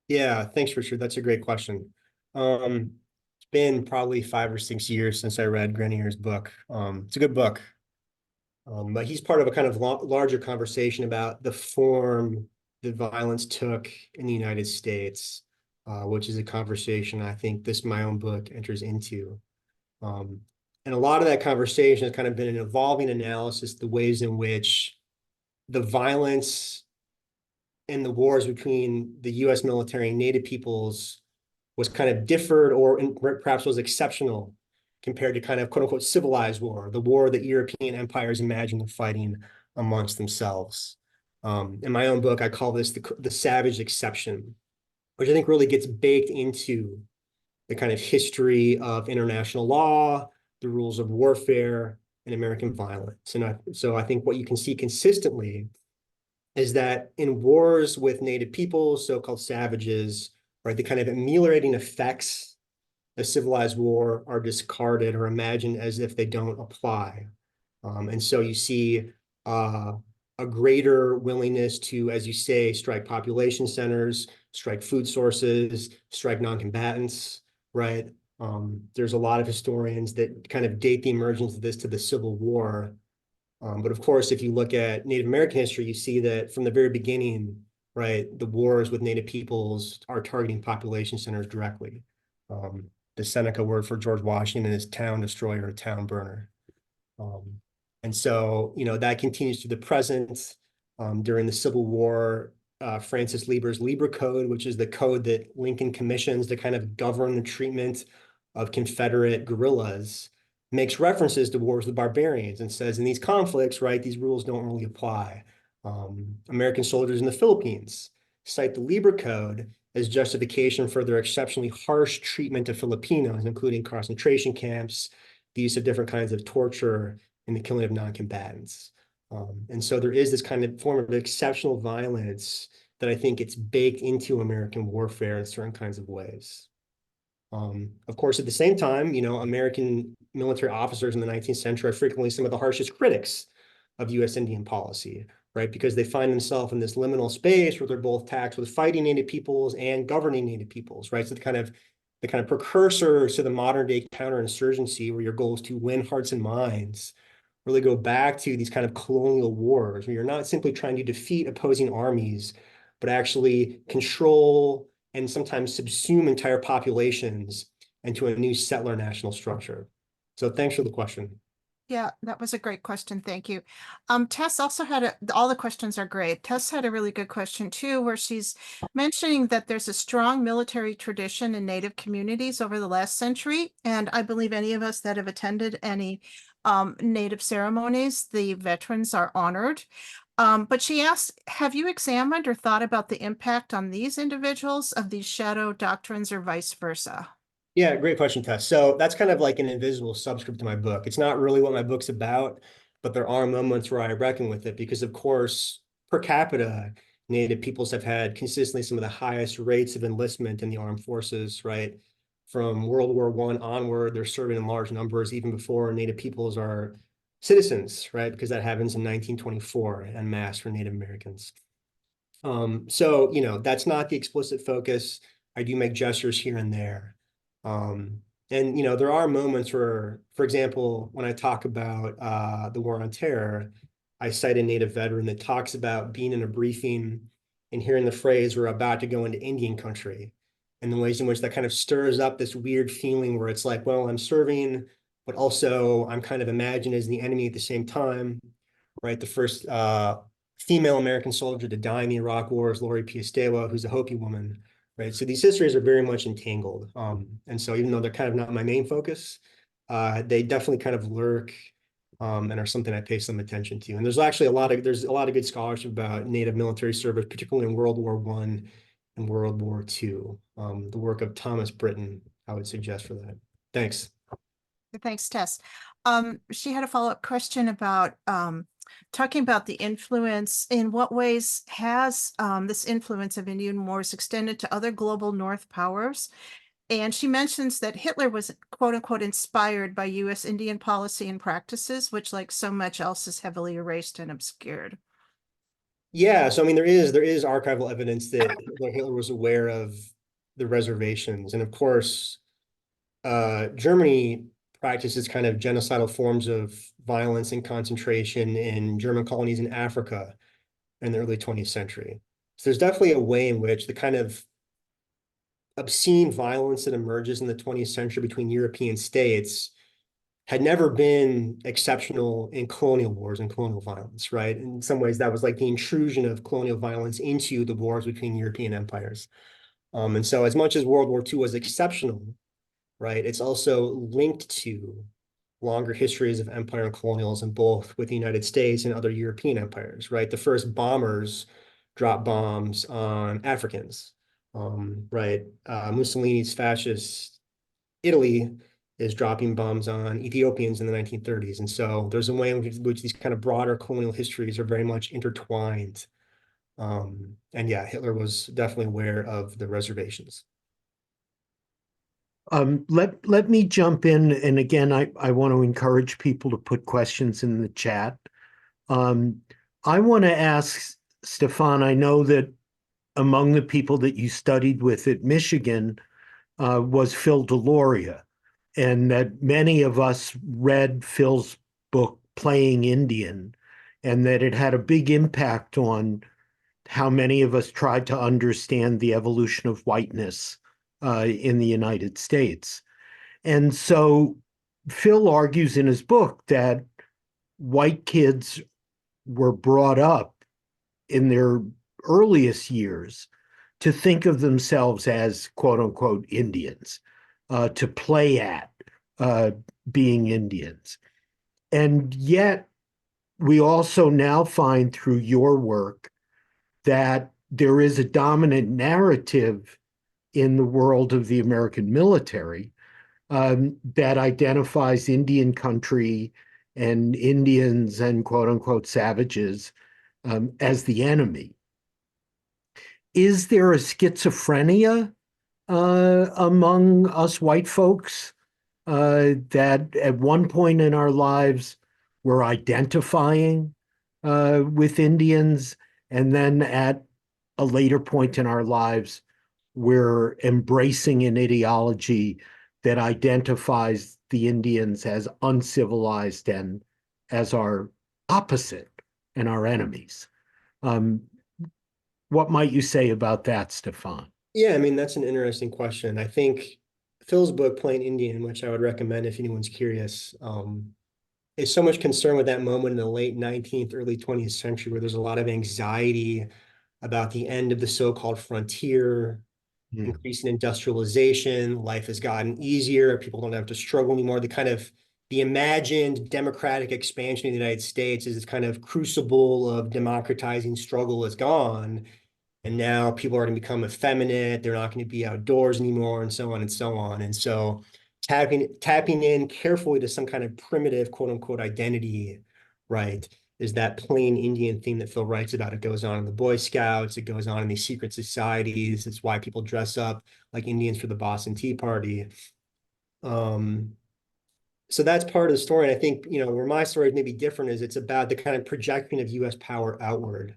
Yeah, thanks, Richard. That's a great question. It's been probably 5 or 6 years since I read Grenier's book. It's a good book. But he's part of a kind of larger conversation about the form that violence took in the United States, which is a conversation I think my own book enters into. And a lot of that conversation has kind of been an evolving analysis, the ways in which the violence in the wars between the US military and Native peoples was kind of differed or perhaps was exceptional compared to kind of quote unquote civilized war, the war that European empires imagined of fighting amongst themselves. In my own book, I call this the savage exception, which I think really gets baked into the kind of history of international law, the rules of warfare, and American violence. And so I think what you can see consistently is that in wars with Native peoples, so-called savages, right, the kind of ameliorating effects of civilized war are discarded or imagined as if they don't apply. And so you see a greater willingness to, as you say, strike population centers, strike food sources, strike non-combatants, right? There's a lot of historians that kind of date the emergence of this to the Civil War. But of course, if you look at Native American history, you see that from the very beginning, right, the wars with Native peoples are targeting population centers directly. The Seneca word for George Washington is town destroyer or town burner. And so, that continues to the present. During the Civil War, Francis Lieber's Lieber Code, which is the code that Lincoln commissions to kind of govern the treatment of Confederate guerrillas, makes references to wars with barbarians and says in these conflicts, right, these rules don't really apply. American soldiers in the Philippines cite the Lieber Code as justification for their exceptionally harsh treatment of Filipinos, including concentration camps, the use of different kinds of torture, and the killing of non-combatants. And so there is this kind of form of exceptional violence that I think it's baked into American warfare in certain kinds of ways. Of course, at the same time, American military officers in the 19th century are frequently some of the harshest critics of US Indian policy, right? Because they find themselves in this liminal space where they're both tasked with fighting Native peoples and governing Native peoples, right? So the kind of precursor to the modern day counterinsurgency, where your goal is to win hearts and minds, really go back to these kind of colonial wars, where you're not simply trying to defeat opposing armies, but actually control and sometimes subsume entire populations into a new settler national structure. So thanks for the question. Yeah, that was a great question. Thank you. Tess also all the questions are great. Tess had a really good question too, where she's mentioning that there's a strong military tradition in Native communities over the last century. And I believe any of us that have attended any Native ceremonies, the veterans are honored. But she asks, have you examined or thought about the impact on these individuals of these shadow doctrines or vice versa? Yeah, great question, Tess. So that's kind of like an invisible subscript to my book. It's not really what my book's about, but there are moments where I reckon with it because, of course, per capita, Native peoples have had consistently some of the highest rates of enlistment in the armed forces, right? From World War I onward, they're serving in large numbers even before Native peoples are citizens, right? Because that happens in 1924 en masse for Native Americans. So, that's not the explicit focus. I do make gestures here and there. And there are moments where, for example, when I talk about the war on terror, I cite a Native veteran that talks about being in a briefing and hearing the phrase, "We're about to go into Indian country," and the ways in which that kind of stirs up this weird feeling where it's like, well, I'm serving but also I'm kind of imagined as the enemy at the same time, right? The first female American soldier to die in the Iraq War is Lori Piestewa, who's a Hopi woman, right? So these histories are very much entangled. And so even though they're kind of not my main focus, they definitely kind of lurk and are something I pay some attention to. And there's actually a lot of good scholarship about Native military service, particularly in World War I and World War II. The work of Thomas Britton, I would suggest for that. Thanks. Thanks, Tess. She had a follow-up question about talking about the influence. In what ways has this influence of Indian wars extended to other global North powers? And she mentions that Hitler was, quote unquote, inspired by US Indian policy and practices, which, like so much else, is heavily erased and obscured. Yeah, so I mean, there is archival evidence that Hitler was aware of the reservations, and of course, Germany practices kind of genocidal forms of violence and concentration in German colonies in Africa in the early 20th century. So there's definitely a way in which the kind of obscene violence that emerges in the 20th century between European states had never been exceptional in colonial wars and colonial violence, right? In some ways, that was like the intrusion of colonial violence into the wars between European empires. And so as much as World War II was exceptional, right, it's also linked to longer histories of empire and colonialism, both with the United States and other European empires, right? The first bombers dropped bombs on Africans, right? Mussolini's fascist Italy is dropping bombs on Ethiopians in the 1930s. And so there's a way in which these kind of broader colonial histories are very much intertwined. And yeah, Hitler was definitely aware of the reservations. Let me jump in, and again, I want to encourage people to put questions in the chat. I want to ask Stefan, I know that among the people that you studied with at Michigan was Phil Deloria, and that many of us read Phil's book, Playing Indian, and that it had a big impact on how many of us tried to understand the evolution of whiteness in the United States. And so Phil argues in his book that white kids were brought up in their earliest years to think of themselves as quote unquote Indians, to play at being Indians. And yet we also now find through your work that there is a dominant narrative in the world of the American military that identifies Indian country and Indians and quote unquote savages as the enemy. Is there a schizophrenia among us white folks that at one point in our lives we're identifying with Indians, and then at a later point in our lives we're embracing an ideology that identifies the Indians as uncivilized and as our opposite and our enemies? What might you say about that, Stefan? Yeah, I mean, that's an interesting question. I think Phil's book, Plain Indian, which I would recommend if anyone's curious, is so much concerned with that moment in the late 19th, early 20th century where there's a lot of anxiety about the end of the so-called frontier, increasing industrialization, life has gotten easier, people don't have to struggle anymore. The imagined democratic expansion of the United States is this kind of crucible of democratizing struggle is gone. And now people are going to become effeminate. They're not going to be outdoors anymore, and so on and so on. And so tapping in carefully to some kind of primitive, quote unquote, identity, right, is that plain Indian theme that Phil writes about. It goes on in the Boy Scouts. It goes on in these secret societies. It's why people dress up like Indians for the Boston Tea Party. So that's part of the story. And I think, where my story may be different is it's about the kind of projecting of US power outward.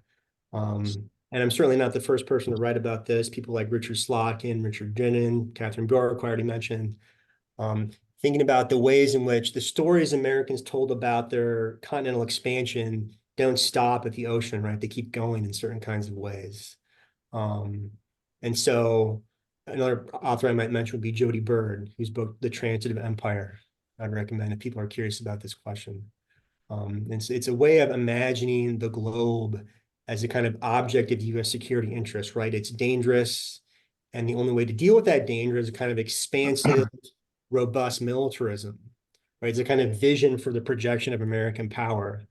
And I'm certainly not the first person to write about this. People like Richard Slotkin, Richard Drennan, Catherine Bjork, who I already mentioned, thinking about the ways in which the stories Americans told about their continental expansion don't stop at the ocean, right? They keep going in certain kinds of ways. And so another author I might mention would be Jody Bird, whose book, The Transitive Empire. I'd recommend if people are curious about this question. It's a way of imagining the globe as a kind of object of U.S. security interest, right? It's dangerous, and the only way to deal with that danger is a kind of expansive, robust militarism, right? It's a kind of vision for the projection of American power.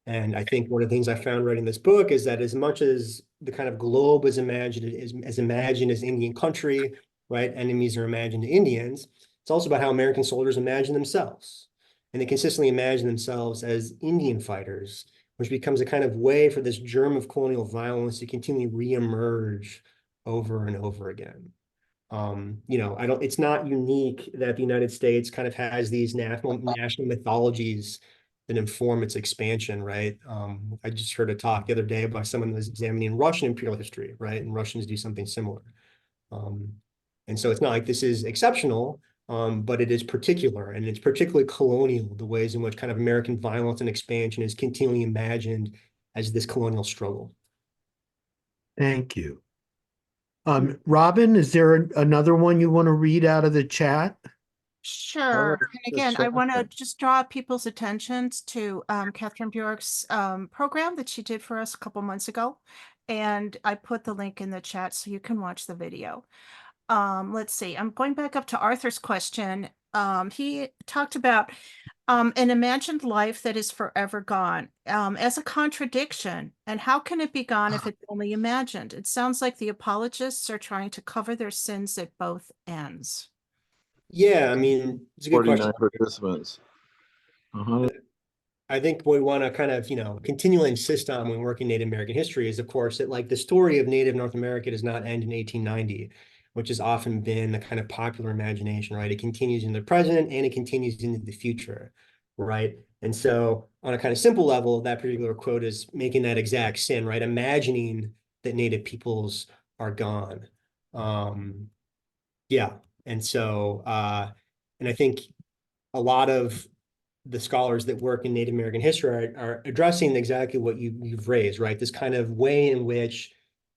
And I think one of the things I found writing this book is that as much as the kind of globe is imagined as Indian country, right? Enemies are imagined Indians. It's also about how American soldiers imagine themselves. And they consistently imagine themselves as Indian fighters, which becomes a kind of way for this germ of colonial violence to continually reemerge over and over again. It's not unique that the United States kind of has these national mythologies that inform its expansion, right? I just heard a talk the other day by someone who was examining Russian imperial history, right? And Russians do something similar. And so it's not like this is exceptional, but it is particular, and it's particularly colonial, the ways in which kind of American violence and expansion is continually imagined as this colonial struggle. Thank you. Robin, is there another one you want to read out of the chat? Sure. And again, just I want to second. just draw people's attentions to Catherine Bjork's program that she did for us a couple months ago. And I put the link in the chat so you can watch the video. Let's see, I'm going back up to Arthur's question. He talked about an imagined life that is forever gone as a contradiction. And how can it be gone if it's only imagined? It sounds like the apologists are trying to cover their sins at both ends. Yeah, I mean, it's a good 49 question. participants. I think what we want to kind of, continually insist on when working Native American history is, of course, that like the story of Native North America does not end in 1890, which has often been the kind of popular imagination, right? It continues in the present and it continues into the future, right? And so on a kind of simple level, that particular quote is making that exact sin, right? Imagining that Native peoples are gone. Yeah. And so, and I think a lot of the scholars that work in Native American history are addressing exactly what you've raised, right? This kind of way in which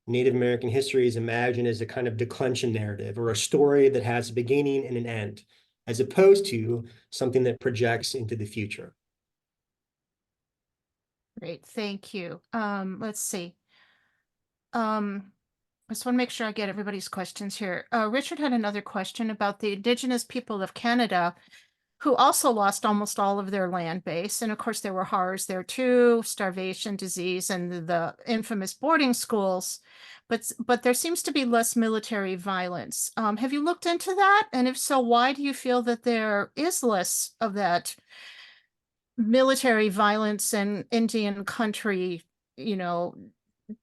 Native American history is imagined as a kind of declension narrative or a story that has a beginning and an end, as opposed to something that projects into the future. Great, thank you. Let's see. I just want to make sure I get everybody's questions here. Richard had another question about the Indigenous people of Canada, who also lost almost all of their land base. And of course, there were horrors there too, starvation, disease, and the infamous boarding schools. But there seems to be less military violence. Have you looked into that? And if so, why do you feel that there is less of that military violence and Indian country,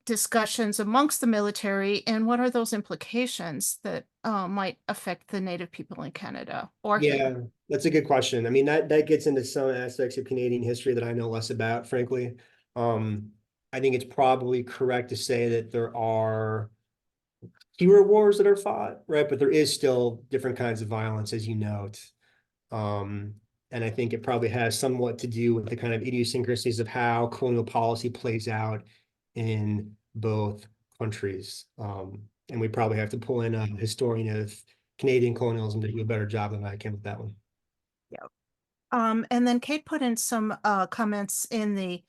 discussions amongst the military, and what are those implications that might affect the Native people in Canada or Yeah, here? that's a good question. I mean, that gets into some aspects of Canadian history that I know less about, frankly. I think it's probably correct to say that there are fewer wars that are fought, right? But there is still different kinds of violence, as you note. And I think it probably has somewhat to do with the kind of idiosyncrasies of how colonial policy plays out in both countries. And we probably have to pull in a historian of Canadian colonialism to do a better job than I can with that one. And then Kate put in some comments in the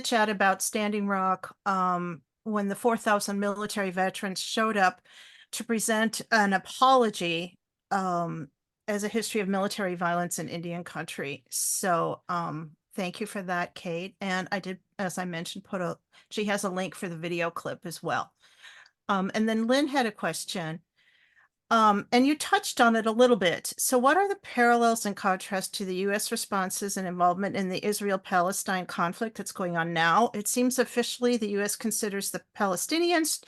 chat about Standing Rock when the 4,000 military veterans showed up to present an apology as a history of military violence in Indian country. So thank you for that, Kate. And I did, as I mentioned, she has a link for the video clip as well. And then Lynn had a question. And you touched on it a little bit. So what are the parallels and contrasts to the U.S. responses and involvement in the Israel-Palestine conflict that's going on now? It seems officially the U.S. considers the Palestinians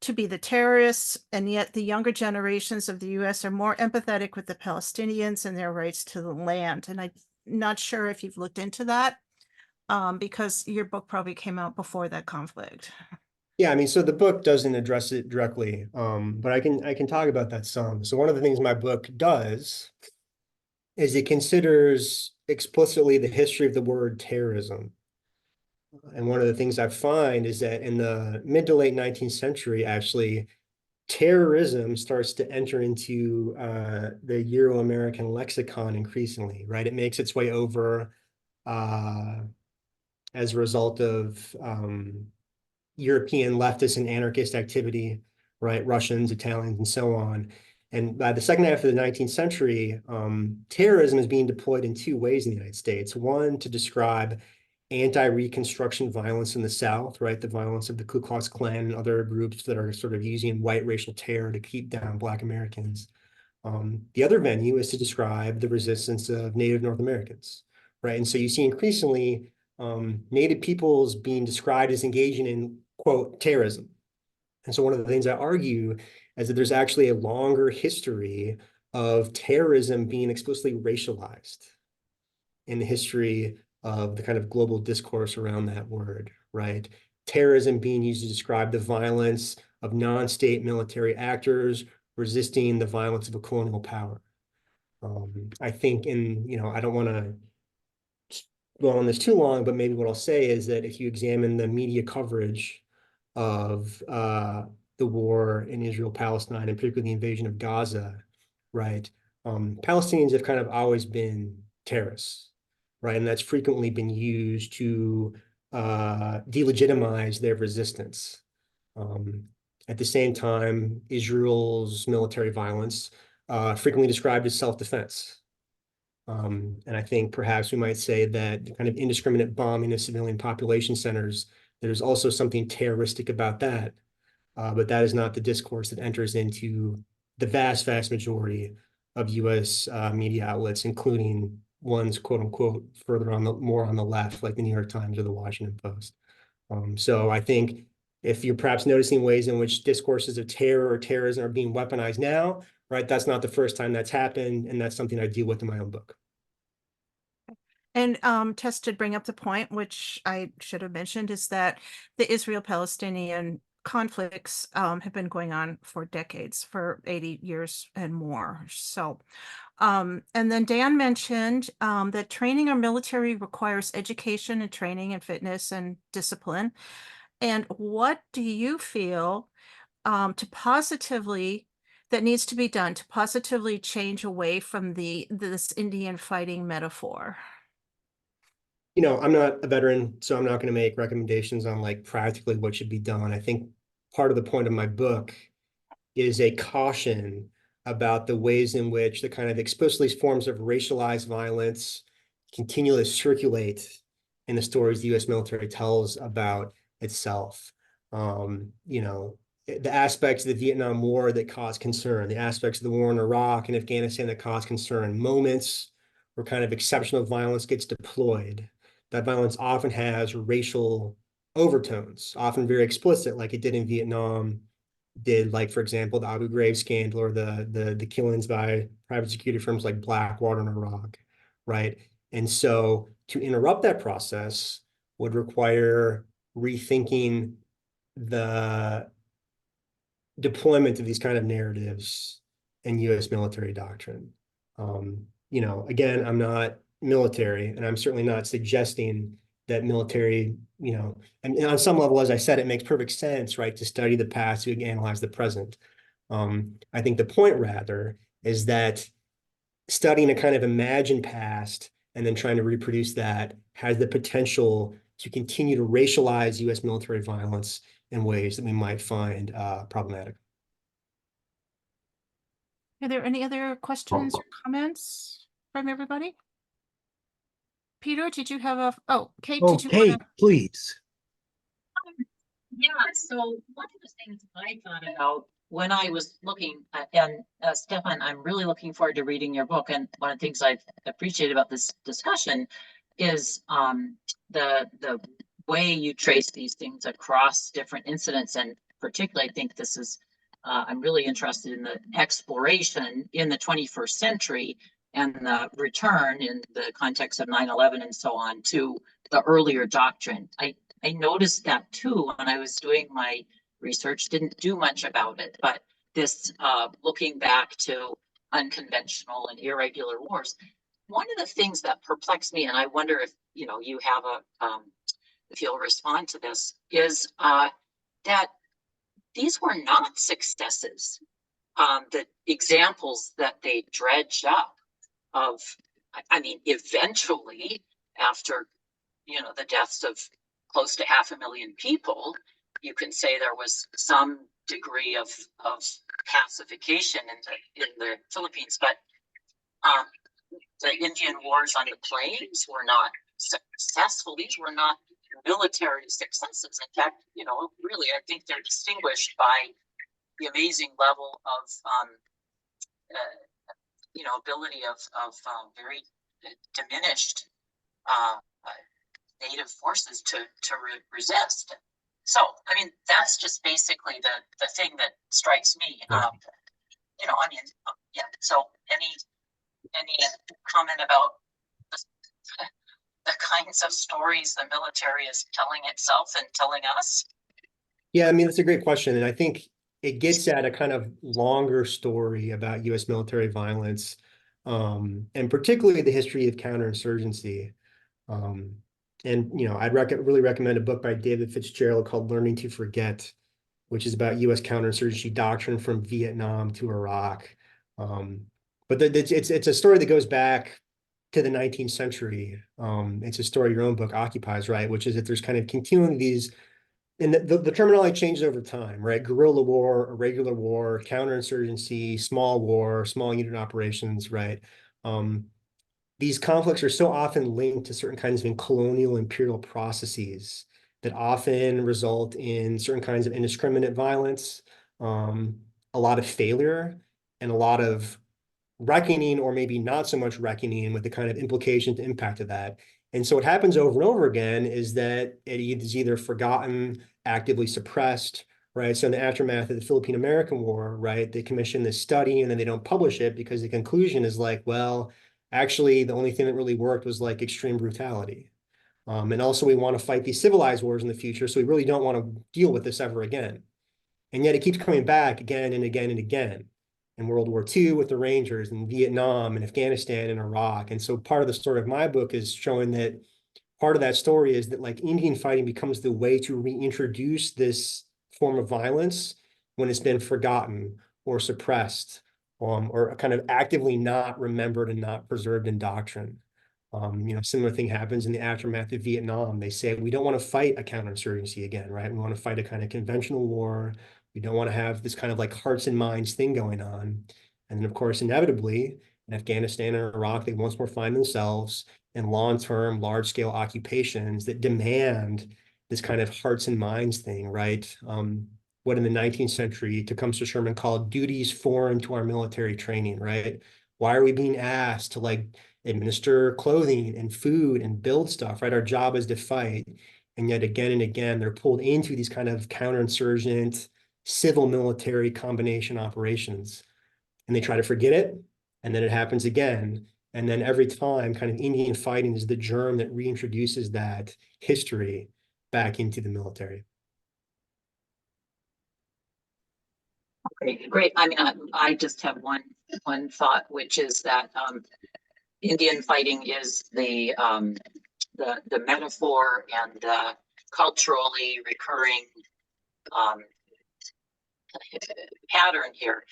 to be the terrorists, and yet the younger generations of the U.S. are more empathetic with the Palestinians and their rights to the land. And I'm not sure if you've looked into that, because your book probably came out before that conflict. Yeah, I mean, so the book doesn't address it directly, but I can talk about that some. So one of the things my book does is it considers explicitly the history of the word terrorism. And one of the things I find is that in the mid to late 19th century, actually, terrorism starts to enter into the Euro-American lexicon increasingly, right? It makes its way over as a result of European leftist and anarchist activity, right? Russians, Italians, and so on. And by the second half of the 19th century, terrorism is being deployed in two ways in the United States. One, to describe anti-Reconstruction violence in the South, right? The violence of the Ku Klux Klan and other groups that are sort of using white racial terror to keep down Black Americans. The other venue is to describe the resistance of Native North Americans, right? And so you see increasingly Native peoples being described as engaging in, quote, terrorism. And so one of the things I argue is that there's actually a longer history of terrorism being explicitly racialized in the history of the kind of global discourse around that word, right? Terrorism being used to describe the violence of non-state military actors resisting the violence of a colonial power. I think I don't want to go on this too long, but maybe what I'll say is that if you examine the media coverage of the war in Israel-Palestine, and particularly the invasion of Gaza, right? Palestinians have kind of always been terrorists, right? And that's frequently been used to delegitimize their resistance. At the same time, Israel's military violence frequently described as self-defense. And I think perhaps we might say that the kind of indiscriminate bombing of civilian population centers, there's also something terroristic about that. But that is not the discourse that enters into the vast, vast majority of US media outlets, including ones, quote unquote, further on more on the left, like the New York Times or the Washington Post. So I think if you're perhaps noticing ways in which discourses of terror or terrorism are being weaponized now, right, that's not the first time that's happened, and that's something I deal with in my own book. And Tess did bring up the point, which I should have mentioned, is that the Israel-Palestinian conflicts have been going on for decades, for 80 years and more. So, and then Dan mentioned that training our military requires education and training and fitness and discipline. And what do you feel that needs to be done to positively change away from this Indian fighting metaphor? I'm not a veteran, so I'm not going to make recommendations on like practically what should be done. I think part of the point of my book is a caution about the ways in which the kind of explicitly forms of racialized violence continually circulate in the stories the U.S. military tells about itself. The aspects of the Vietnam War that cause concern, the aspects of the war in Iraq and Afghanistan that cause concern, moments where kind of exceptional violence gets deployed. That violence often has racial overtones, often very explicit, like it did in Vietnam, did, like, for example, the Abu Ghraib scandal or the killings by private security firms like Blackwater in Iraq, right? And so to interrupt that process would require rethinking the deployment of these kind of narratives in U.S. military doctrine. Again, I'm not military, and I'm certainly not suggesting that military, and on some level, as I said, it makes perfect sense, right, to study the past to analyze the present. I think the point rather is that studying a kind of imagined past and then trying to reproduce that has the potential to continue to racialize U.S. military violence in ways that we might find problematic. Are there any other questions or comments from everybody? Peter, did you have Kate, did you Okay, want to? please. Yeah, so one of the things I thought about when I was looking at, and Stefan, I'm really looking forward to reading your book. And one of the things I appreciate about this discussion is the way you trace these things across different incidents. And particularly, I think this is, I'm really interested in the exploration in the 21st century and the return in the context of 9/11 and so on to the earlier doctrine. I noticed that too when I was doing my research, didn't do much about it, but this looking back to unconventional and irregular wars. One of the things that perplexed me, and I wonder if you have if you'll respond to this, is that these were not successes. The examples that they dredged up of, I mean, eventually, after, you know, the deaths of close to 500,000 people, you can say there was some degree of pacification in the Philippines, but the Indian wars on the plains were not successful. These were not military successes. In fact, you know, really, I think they're distinguished by the amazing level of, you know, ability of very diminished native forces to resist. So, I mean, that's just basically the thing that strikes me. Yeah. You know, I mean, yeah. So, any comment about the kinds of stories the military is telling itself and telling us? Yeah, I mean, that's a great question. And I think it gets at a kind of longer story about US military violence, and particularly the history of counterinsurgency. And, you know, I'd really recommend a book by David Fitzgerald called Learning to Forget, which is about US counterinsurgency doctrine from Vietnam to Iraq. But it's a story that goes back to the 19th century. It's a story your own book occupies, right? Which is that there's kind of continuing these, and the terminology changes over time, right? Guerrilla war, irregular war, counterinsurgency, small war, small unit operations, right? These conflicts are so often linked to certain kinds of colonial imperial processes that often result in certain kinds of indiscriminate violence, a lot of failure, and a lot of reckoning, or maybe not so much reckoning with the kind of implications, impact of that. And so what happens over and over again is that it is either forgotten, actively suppressed, right? So in the aftermath of the Philippine-American War, right, they commission this study and then they don't publish it because the conclusion is like, well, actually, the only thing that really worked was like extreme brutality. And also we want to fight these civilized wars in the future, so we really don't want to deal with this ever again. And yet it keeps coming back again and again and again. In World War II with the Rangers, and Vietnam and Afghanistan and Iraq. And so part of the story of my book is showing that part of that story is that like Indian fighting becomes the way to reintroduce this form of violence when it's been forgotten or suppressed, or kind of actively not remembered and not preserved in doctrine. You know, similar thing happens in the aftermath of Vietnam. They say, we don't want to fight a counterinsurgency again, right? We want to fight a kind of conventional war. We don't want to have this kind of like hearts and minds thing going on. And then, of course, inevitably, in Afghanistan and Iraq, they once more find themselves in long-term, large-scale occupations that demand this kind of hearts and minds thing, right? What in the 19th century Tecumseh Sherman called duties foreign to our military training, right? Why are we being asked to like administer clothing and food and build stuff, right? Our job is to fight. And yet again and again, they're pulled into these kind of counterinsurgent, civil military combination operations. And they try to forget it. And then it happens again. And then every time kind of Indian fighting is the germ that reintroduces that history back into the military. Great. I mean, I just have one thought, which is that Indian fighting is the metaphor and the culturally recurring pattern here.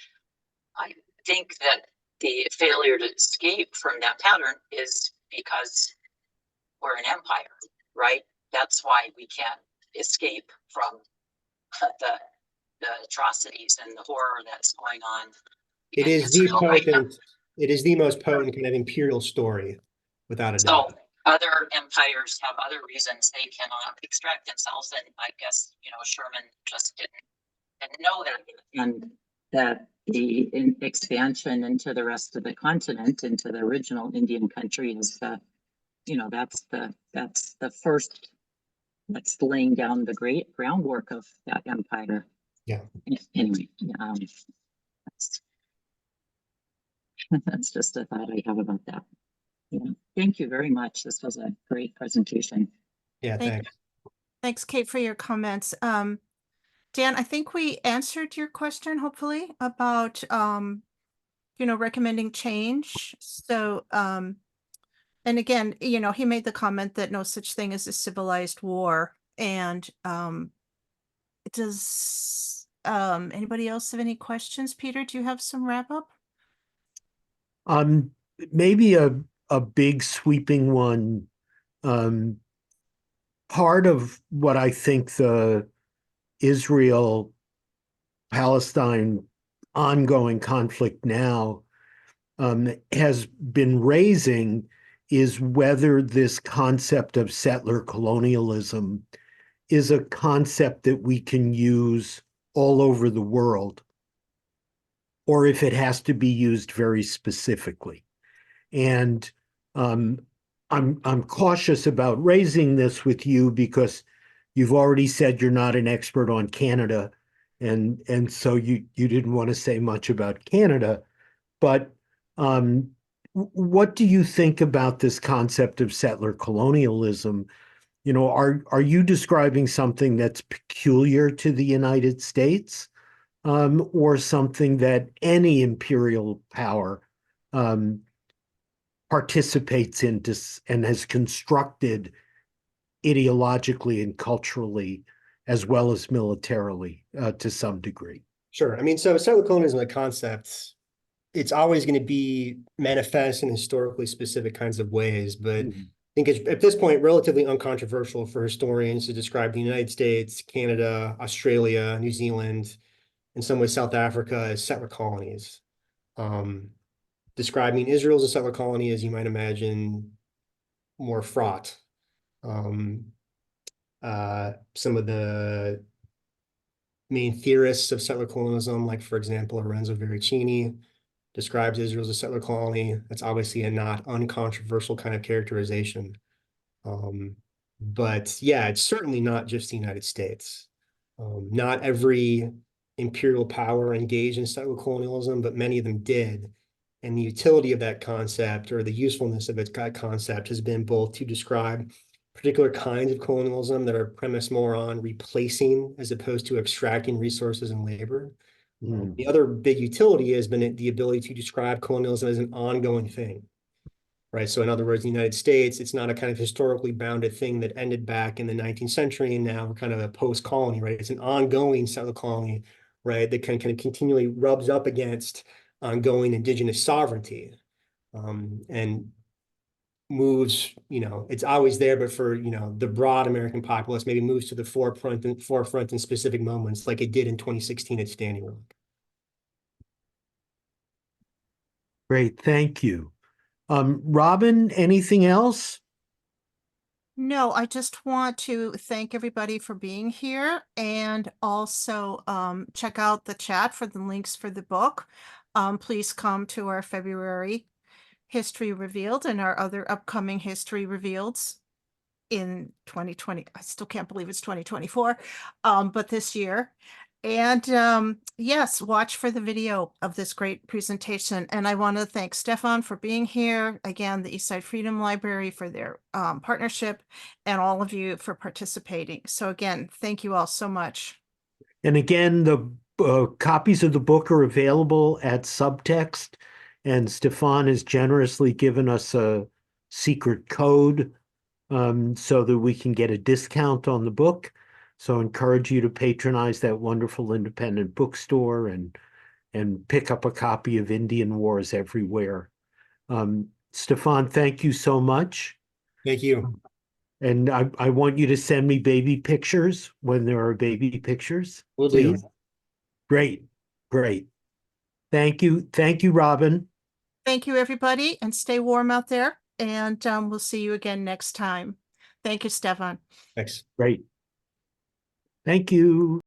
I think that the failure to escape from that pattern is because we're an empire, right? That's why we can't escape from the atrocities and the horror that's going on. It is the potent, it is the most potent kind of imperial story, without a doubt. So other empires have other reasons they cannot extract themselves, and I guess, you know, Sherman just didn't know that. And that the expansion into the rest of the continent, into the original Indian country, is the, you know, that's the first, that's laying down the great groundwork of that empire. Yeah. Anyway, that's just a thought I have about that. Yeah. Thank you very much. This was a great presentation. Yeah, thanks. Thanks, Kate, for your comments. Dan, I think we answered your question, hopefully, about, you know, recommending change. So, and again, you know, he made the comment that no such thing as a civilized war. And does Anybody else have any questions? Peter, do you have some wrap up? Maybe a big sweeping one. Part of what I think the Israel-Palestine ongoing conflict now has been raising is whether this concept of settler colonialism is a concept that we can use all over the world, or if it has to be used very specifically. And I'm cautious about raising this with you because you've already said you're not an expert on Canada, and so you didn't want to say much about Canada. But what do you think about this concept of settler colonialism? You know, are you describing something that's peculiar to the United States, or something that any imperial power participates in and has constructed ideologically and culturally, as well as militarily, to some degree? Sure. I mean, so settler colonialism, a concept, it's always going to be manifest in historically specific kinds of ways, but I think it's at this point relatively uncontroversial for historians to describe the United States, Canada, Australia, New Zealand, in some ways South Africa as settler colonies. Describing Israel as a settler colony, as you might imagine, more fraught. Some of the main theorists of settler colonialism, like, for example, Lorenzo Veracini, describes Israel as a settler colony. That's obviously a not uncontroversial kind of characterization. But yeah, it's certainly not just the United States. Not every imperial power engaged in settler colonialism, but many of them did. And the utility of that concept, or the usefulness of its concept, has been both to describe particular kinds of colonialism that are premised more on replacing as opposed to extracting resources and labor. The other big utility has been the ability to describe colonialism as an ongoing thing, right? So in other words, in the United States, it's not a kind of historically bounded thing that ended back in the 19th century and now we're kind of a post-colony, right? It's an ongoing settler colony, right, that kind of continually rubs up against ongoing indigenous sovereignty, and moves, it's always there, but for, the broad American populace, maybe moves to the forefront in specific moments, like it did in 2016 at Standing Rock. Great, thank you. Robin, anything else? No, I just want to thank everybody for being here and also check out the chat for the links for the book. Please come to our February History Revealed and our other upcoming History Revealeds in 2020. I still can't believe it's 2024, but this year. And yes, watch for the video of this great presentation. And I want to thank Stefan for being here. Again, the Eastside Freedom Library for their partnership, and all of you for participating. So again, thank you all so much. And again, the copies of the book are available at Subtext, and Stefan has generously given us a secret code so that we can get a discount on the book. So I encourage you to patronize that wonderful independent bookstore and pick up a copy of Indian Wars Everywhere. Stefan, thank you so much. Thank you. And I want you to send me baby pictures when there are baby pictures. Will do. Please. Great, great. Thank you. Thank you, Robin. Thank you, everybody, and stay warm out there. And we'll see you again next time. Thank you, Stefan. Thanks. Great. Thank you.